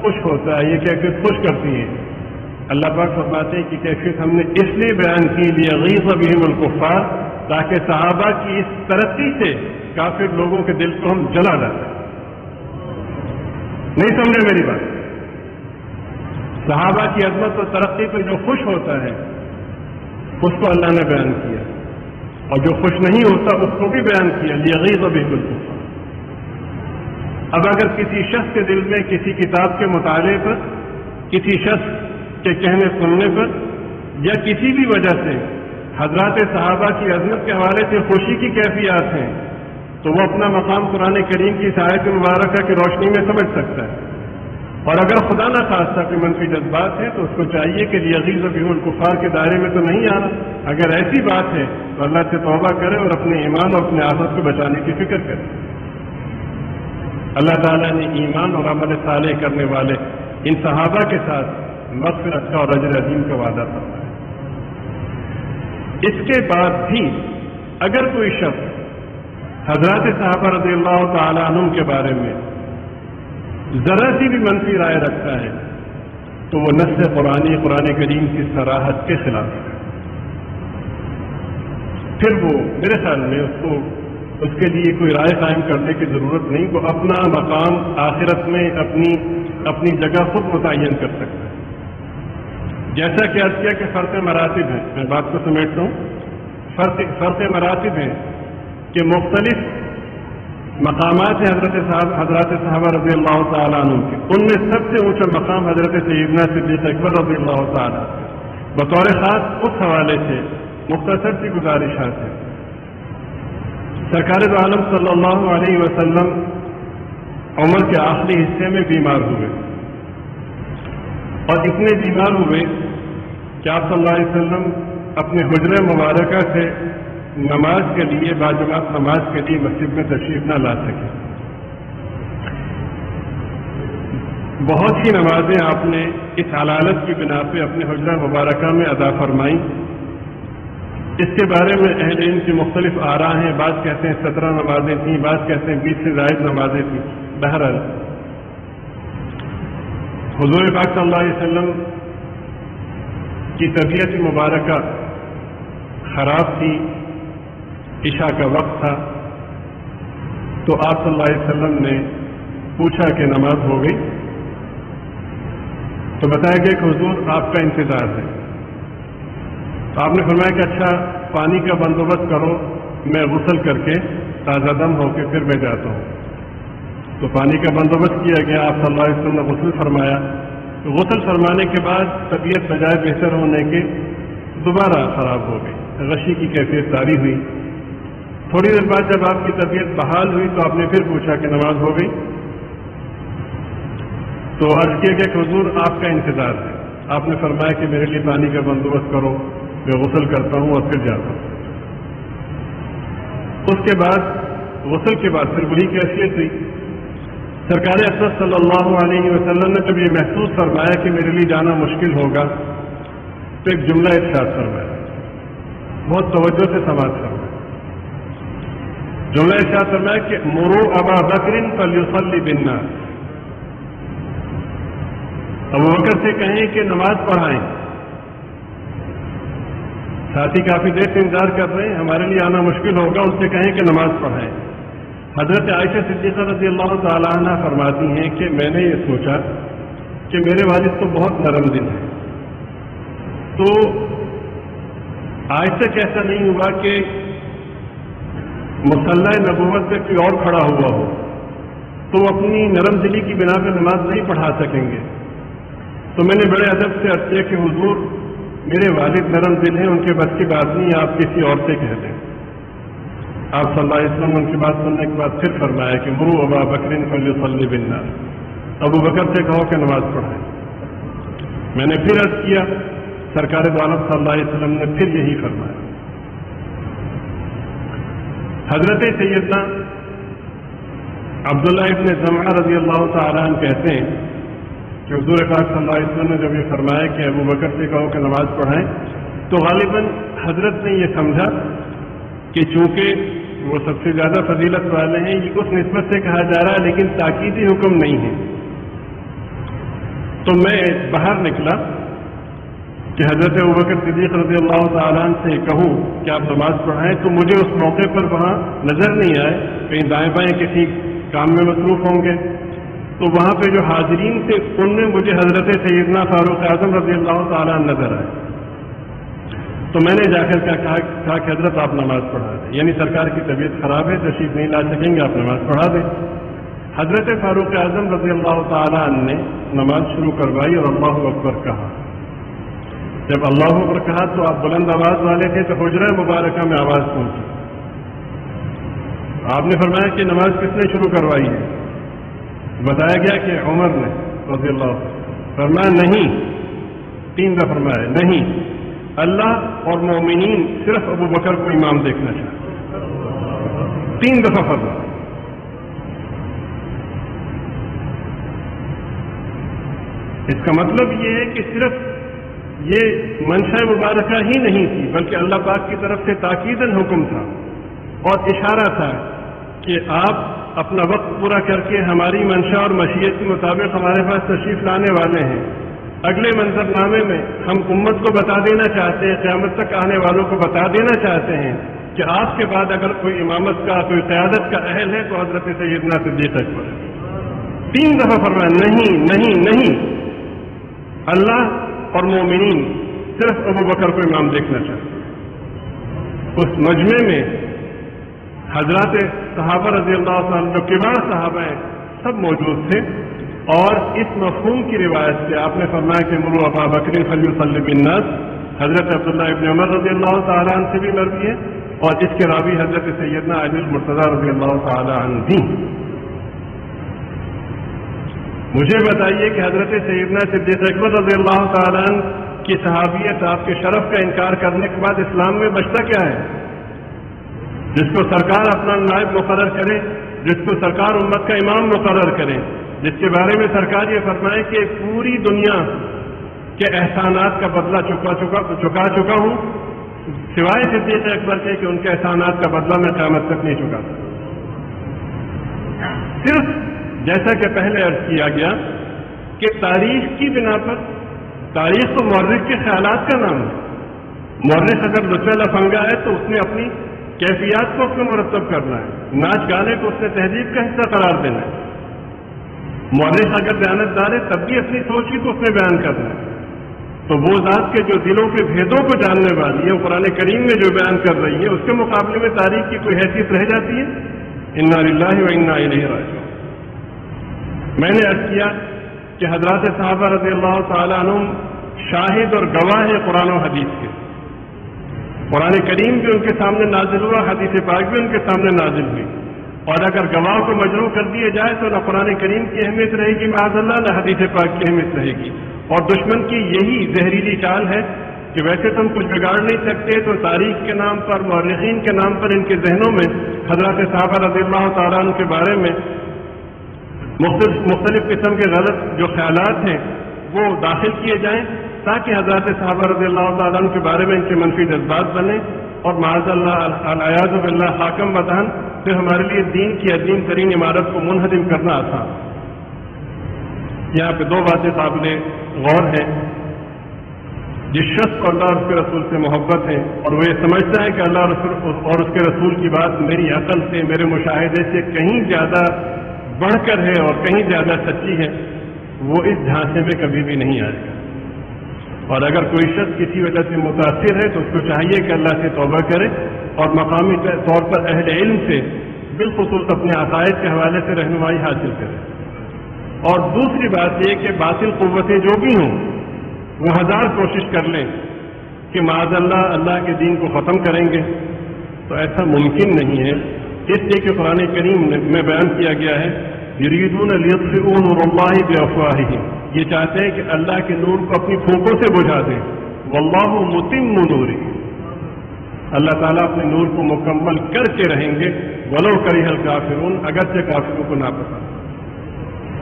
A: خوش ہوتا ہے، یہ کیفیت خوش کرتی ہے. اللہ پاک فرماتے ہیں کہ کیفیت ہم نے اس لیے بیان کی لیغیظ بہم الکفار، تاکہ صحابہ کی اس ترقی سے کافر لوگوں کے دل کو ہم جلا ڈالیں. نہیں سمجھے میری بات؟ صحابہ کی عظمت و ترقی پہ جو خوش ہوتا ہے اس کو اللہ نے بیان کیا، اور جو خوش نہیں ہوتا اس کو بھی بیان کیا، لیغیظ بهم الکفار۔ اب اگر کسی شخص کے دل میں کسی کتاب کے مطالعے پر، کسی شخص کے کہنے سننے پر یا کسی بھی وجہ سے حضرات صحابہ کی عظمت کے حوالے سے خوشی کی کیفیات ہیں تو وہ اپنا مقام قرآن کریم کی اس آیت مبارکہ کی روشنی میں سمجھ سکتا ہے، اور اگر خدا نہ خواستہ کوئی منفی جذبات ہیں تو اس کو چاہیے کہ لیغیظ بهم الکفار کے دائرے میں تو نہیں آنا۔ اگر ایسی بات ہے تو اللہ سے توبہ کرے اور اپنے ایمان اور اپنے آخرت کو بچانے کی فکر کرے۔ اللہ تعالیٰ نے ایمان اور عمل صالح کرنے والے ان صحابہ کے ساتھ مغفرت کا اور اجر عظیم کا وعدہ فرمایا۔ اس کے بعد بھی اگر کوئی شخص حضرات صحابہ رضی اللہ تعالیٰ عنہم کے بارے میں ذرا سی بھی منفی رائے رکھتا ہے تو وہ نص قرآن کریم کی صراحت کے خلاف ہے۔ پھر وہ میرے خیال میں اس کے لیے کوئی رائے قائم کرنے کی ضرورت نہیں، وہ اپنا مقام آخرت میں اپنی جگہ خود متعین کر سکتا ہے۔ جیسا کہ عرض کیا کہ فرق مراتب ہیں، میں بات کو سمیٹتا ہوں، فرق مراتب ہیں کہ مختلف مقامات ہیں حضرات صحابہ رضی اللہ تعالیٰ عنہ کے، ان میں سب سے اونچا مقام حضرت سیدنا صدیق اکبر رضی اللہ تعالیٰ۔ بطور خاص اس حوالے سے مختصر سی گزارشات ہیں۔ سرکار دو عالم صلی اللہ علیہ وسلم عمر کے آخری حصے میں بیمار ہوئے، اور اتنے بیمار ہوئے کہ آپ صلی اللہ علیہ وسلم اپنے حجرہ مبارکہ سے نماز کے لیے باجماعت نماز کے لیے مسجد میں تشریف نہ لا سکے۔ بہت سی نمازیں آپ نے اس علالت کی بنا پہ اپنے حجرہ مبارکہ میں ادا فرمائیں۔ اس کے بارے میں اہل علم کی مختلف آراء ہیں، بعض کہتے ہیں 17 نمازیں تھیں، بعض کہتے ہیں 20 سے زائد نمازیں تھیں۔ بہرحال حضور پاک صلی اللہ علیہ وسلم کی طبیعت مبارکہ خراب تھی، عشاء کا وقت تھا، تو آپ صلی اللہ علیہ وسلم نے پوچھا کہ نماز ہو گئی؟ تو بتایا گیا کہ حضور آپ کا انتظار ہے۔ تو آپ نے فرمایا کہ اچھا پانی کا بندوبست کرو، میں غسل کر کے تازہ دم ہو کے پھر میں جاتا ہوں۔ تو پانی کا بندوبست کیا گیا، آپ صلی اللہ علیہ وسلم نے غسل فرمایا۔ تو غسل فرمانے کے بعد طبیعت بجائے بہتر ہونے کے دوبارہ خراب ہو گئی، غشی کی کیفیت طاری ہوئی۔ تھوڑی دیر بعد جب آپ کی طبیعت بحال ہوئی تو آپ نے پھر پوچھا کہ نماز ہو گئی؟ تو عرض کیا گیا کہ حضور آپ کا انتظار ہے۔ آپ نے فرمایا کہ میرے لیے پانی کا بندوبست کرو، میں غسل کرتا ہوں اور پھر جاتا ہوں۔ اس کے بعد غسل کے بعد پھر وہی کیفیت ہوئی۔ سرکار اقدس صلی اللہ علیہ وسلم نے جب یہ محسوس فرمایا کہ میرے لیے جانا مشکل ہوگا تو ایک جملہ ارشاد فرمایا، بہت توجہ سے سماعت فرمایا۔ جملہ ارشاد فرمایا کہ مروا ابا بکر فلیصلی بالناس، ابو بکر سے کہیں کہ نماز پڑھائیں۔ ساتھی کافی دیر سے انتظار کر رہے ہیں، ہمارے لیے آنا مشکل ہوگا، ان سے کہیں کہ نماز پڑھائیں۔ حضرت عائشہ صدیقہ رضی اللہ تعالیٰ عنہ فرماتی ہیں کہ میں نے یہ سوچا کہ میرے والد تو بہت نرم دل ہے، تو آج تک ایسا نہیں ہوا کہ مصلی نبوت پہ کوئی اور کھڑا ہوا ہو تو وہ اپنی نرم دلی کی بنا پہ نماز نہیں پڑھا سکیں گے۔ تو میں نے بڑے ادب سے عرض کیا کہ حضور میرے والد نرم دل ہیں، ان کے بس کی بات نہیں، آپ کسی اور سے کہہ دیں۔ آپ صلی اللہ علیہ وسلم ان کی بات سننے کے بعد پھر فرمایا کہ مروا ابا بکر فلیصلی بالناس، ابو بکر سے کہو کہ نماز پڑھائیں۔ میں نے پھر عرض کیا، سرکار دو عالم صلی اللہ علیہ وسلم نے پھر یہی فرمایا۔ حضرت سیدنا عبداللہ ابن زمعہ رضی اللہ تعالیٰ عنہ کہتے ہیں کہ حضور پاک صلی اللہ علیہ وسلم نے جب یہ فرمایا کہ ابو بکر سے کہو کہ نماز پڑھائیں تو غالباً حضرت نے یہ سمجھا کہ چونکہ وہ سب سے زیادہ فضیلت والے ہیں، یہ اس نسبت سے کہا جا رہا ہے لیکن تاکیدی حکم نہیں ہے۔ تو میں باہر نکلا کہ حضرت ابوبکر صدیق رضی اللہ تعالیٰ عنہ سے کہوں کہ آپ نماز پڑھائیں، تو مجھے اس موقع پر وہاں نظر نہیں آئے، کہیں دائیں بائیں کسی کام میں مصروف ہوں گے، تو وہاں پہ جو حاضرین تھے ان میں مجھے حضرت سیدنا فاروق اعظم رضی اللہ تعالیٰ نظر آئے. تو میں نے جا کر کہا کہ حضرت آپ نماز پڑھا دیں، یعنی سرکار کی طبیعت خراب ہے، تشریف نہیں لا سکیں گے، آپ نماز پڑھا دیں. حضرت فاروق اعظم رضی اللہ تعالیٰ عنہ نے نماز شروع کروائی اور اللہ اکبر کہا. جب اللہ اکبر کہا تو آپ بلند آواز والے تھے تو حجرہ مبارکہ میں آواز پہنچی. آپ نے فرمایا کہ نماز کس نے شروع کروائی ہے؟ بتایا گیا کہ عمر نے رضی اللہ عنہ. فرمایا نہیں، 3 دفعہ فرمایا نہیں، اللہ اور مومنین صرف ابو بکر کو امام دیکھنا چاہتے. 3 دفعہ فرمایا. اس کا مطلب یہ ہے کہ صرف یہ منشا مبارکہ ہی نہیں تھی، بلکہ اللہ پاک کی طرف سے تاکیداً حکم تھا اور اشارہ تھا کہ آپ اپنا وقت پورا کر کے ہماری منشا اور مشیت کے مطابق ہمارے پاس تشریف لانے والے ہیں. اگلے منظرنامے میں ہم امت کو بتا دینا چاہتے ہیں، قیامت تک آنے والوں کو بتا دینا چاہتے ہیں کہ آپ کے بعد اگر کوئی امامت کا، کوئی قیادت کا اہل ہے تو حضرت سیدنا صدیق اکبر. 3 دفعہ فرمایا نہیں نہیں نہیں، اللہ اور مومنین صرف ابو بکر کو امام دیکھنا چاہتے ہیں. اس مجمع میں حضرات صحابہ رضی اللہ عنہ جو کبار صحابہ ہیں سب موجود تھے، اور اس مفہوم کی روایت سے آپ نے فرمایا کہ مروا ابا بکر فلیصلی بالناس، حضرت عبداللہ ابن عمر رضی اللہ تعالیٰ عنہ سے بھی مروی ہے، اور اس کے راوی حضرت سیدنا علی المرتضیٰ رضی اللہ تعالیٰ عنہ بھی. مجھے بتائیے کہ حضرت سیدنا صدیق اکبر رضی اللہ تعالیٰ عنہ کی صحابیت، آپ کے شرف کا انکار کرنے کے بعد اسلام میں بچتا کیا ہے؟ جس کو سرکار اپنا نائب مقرر کرے، جس کو سرکار امت کا امام مقرر کرے، جس کے بارے میں سرکار یہ فرمائے کہ پوری دنیا کے احسانات کا بدلہ چکا چکا ہوں، سوائے صدیق اکبر کے کہ ان کے احسانات کا بدلہ میں قیامت تک نہیں چکا. صرف جیسا کہ پہلے عرض کیا گیا کہ تاریخ کی بنا پر، تاریخ تو مورخ کے خیالات کا نام ہے. مورخ اگر لچا لفنگا ہے تو اس نے اپنی کیفیات کو اس میں مرتب کرنا ہے، ناچ گانے کو اس نے تہذیب کا حصہ قرار دینا ہے. مورخ اگر دیانتدار ہے تب بھی اپنی سوچ ہی کو اس نے بیان کرنا ہے. تو وہ ذات کے جو دلوں کے بھیدوں کو جاننے والی ہے، قرآن کریم میں جو بیان کر رہی ہے، اس کے مقابلے میں تاریخ کی کوئی حیثیت رہ جاتی ہے؟ انا للہ و انا الیہ راجعون. میں نے عرض کیا کہ حضرات صحابہ رضی اللہ تعالیٰ عنہم شاہد اور گواہ ہیں قرآن و حدیث کے. قرآن کریم بھی ان کے سامنے نازل ہوا، حدیث پاک بھی ان کے سامنے نازل ہوئی، اور اگر گواہ کو مجروح کر دیا جائے تو نہ قرآن کریم کی اہمیت رہے گی معاذ اللہ، نہ حدیث پاک کی اہمیت رہے گی. اور دشمن کی یہی زہریلی چال ہے کہ ویسے تم کچھ بگاڑ نہیں سکتے، تو تاریخ کے نام پر، مورخین کے نام پر ان کے ذہنوں میں حضرات صحابہ رضی اللہ تعالیٰ عنہ کے بارے میں مختلف قسم کے غلط جو خیالات ہیں وہ داخل کیے جائیں، تاکہ حضرات صحابہ رضی اللہ تعالیٰ عنہ کے بارے میں ان کے منفی جذبات بنیں، اور معاذ اللہ العیاذ باللہ حاکم بدہن پھر ہمارے لیے دین کی عظیم ترین عمارت کو منہدم کرنا آسان. یہاں پہ 2 باتیں قابل غور ہیں. جس شخص کو اللہ اور اس کے رسول سے محبت ہے اور وہ یہ سمجھتا ہے کہ اللہ اور اس کے رسول کی بات میری عقل سے، میرے مشاہدے سے کہیں زیادہ بڑھ کر ہے اور کہیں زیادہ سچی ہے، وہ اس جھانسے میں کبھی بھی نہیں آئے گا. اور اگر کوئی شخص کسی وجہ سے متاثر ہے تو اس کو چاہیے کہ اللہ سے توبہ کرے اور مقامی طور پر اہل علم سے بالخصوص اپنے عقائد کے حوالے سے رہنمائی حاصل کرے. اور دوسری بات یہ کہ باطل قوتیں جو بھی ہوں وہ 1000 کوشش کر لیں کہ معاذ اللہ اللہ کے دین کو ختم کریں گے، تو ایسا ممکن نہیں ہے. اس لیے کہ قرآن کریم میں بیان کیا گیا ہے یریدون لیطفئوا نور اللہ بافواہہم، یہ چاہتے ہیں کہ اللہ کے نور کو اپنی پھونکوں سے بجھا دیں. واللہ متم نورہ، اللہ تعالیٰ اپنے نور کو مکمل کر کے رہیں گے. ولو کرہ الکافرون، اگرچہ کافروں کو ناپسند.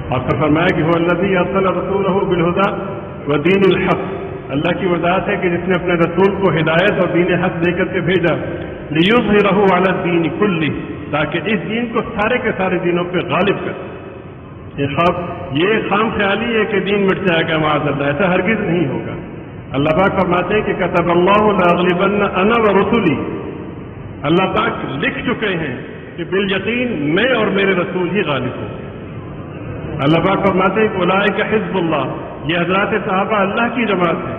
A: اور پھر فرمایا کہ هو الذی ارسل رسولہ بالہدی ودین الحق، اللہ کی وضاحت ہے کہ جس نے اپنے رسول کو ہدایت اور دین حق دے کر کے بھیجا، لیظہرہ علی الدین کلہ، تاکہ اس دین کو سارے کے سارے دینوں پہ غالب کر. یہ خام خیالی ہے کہ دین مٹ جائے گا، معاذ اللہ، ایسا ہرگز نہیں ہوگا. اللہ پاک فرماتے ہیں کہ کتب اللہ لاغلبن انا ورسلی، اللہ پاک لکھ چکے ہیں کہ بالیقین میں اور میرے رسول ہی غالب ہوں گے. اللہ پاک فرماتے ہیں کہ اولئک حزب اللہ، یہ حضرات صحابہ اللہ کی جماعت ہے،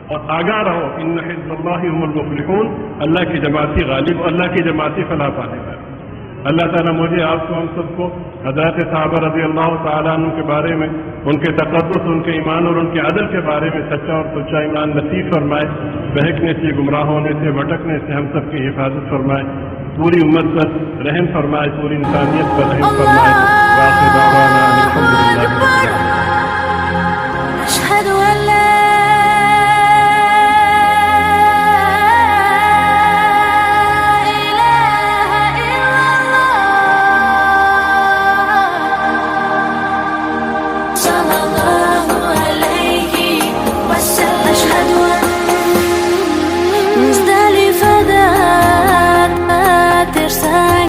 A: اور آگاہ رہو ان حزب اللہ هم المفلحون، اللہ کی جماعتی غالب، اللہ کی جماعتی فلاح پانے والے۔ اللہ تعالیٰ مجھے، آپ کو، ہم سب کو حضرات صحابہ رضی اللہ تعالیٰ عنہ کے بارے میں، ان کے تقدس، ان کے ایمان اور ان کے عدل کے بارے میں سچا اور سچا ایمان نصیب فرمائے، بہکنے سے، گمراہ ہونے سے، بھٹکنے سے ہم سب کی حفاظت فرمائے، پوری امت پر رحم فرمائے، پوری انسانیت پر رحم فرمائے۔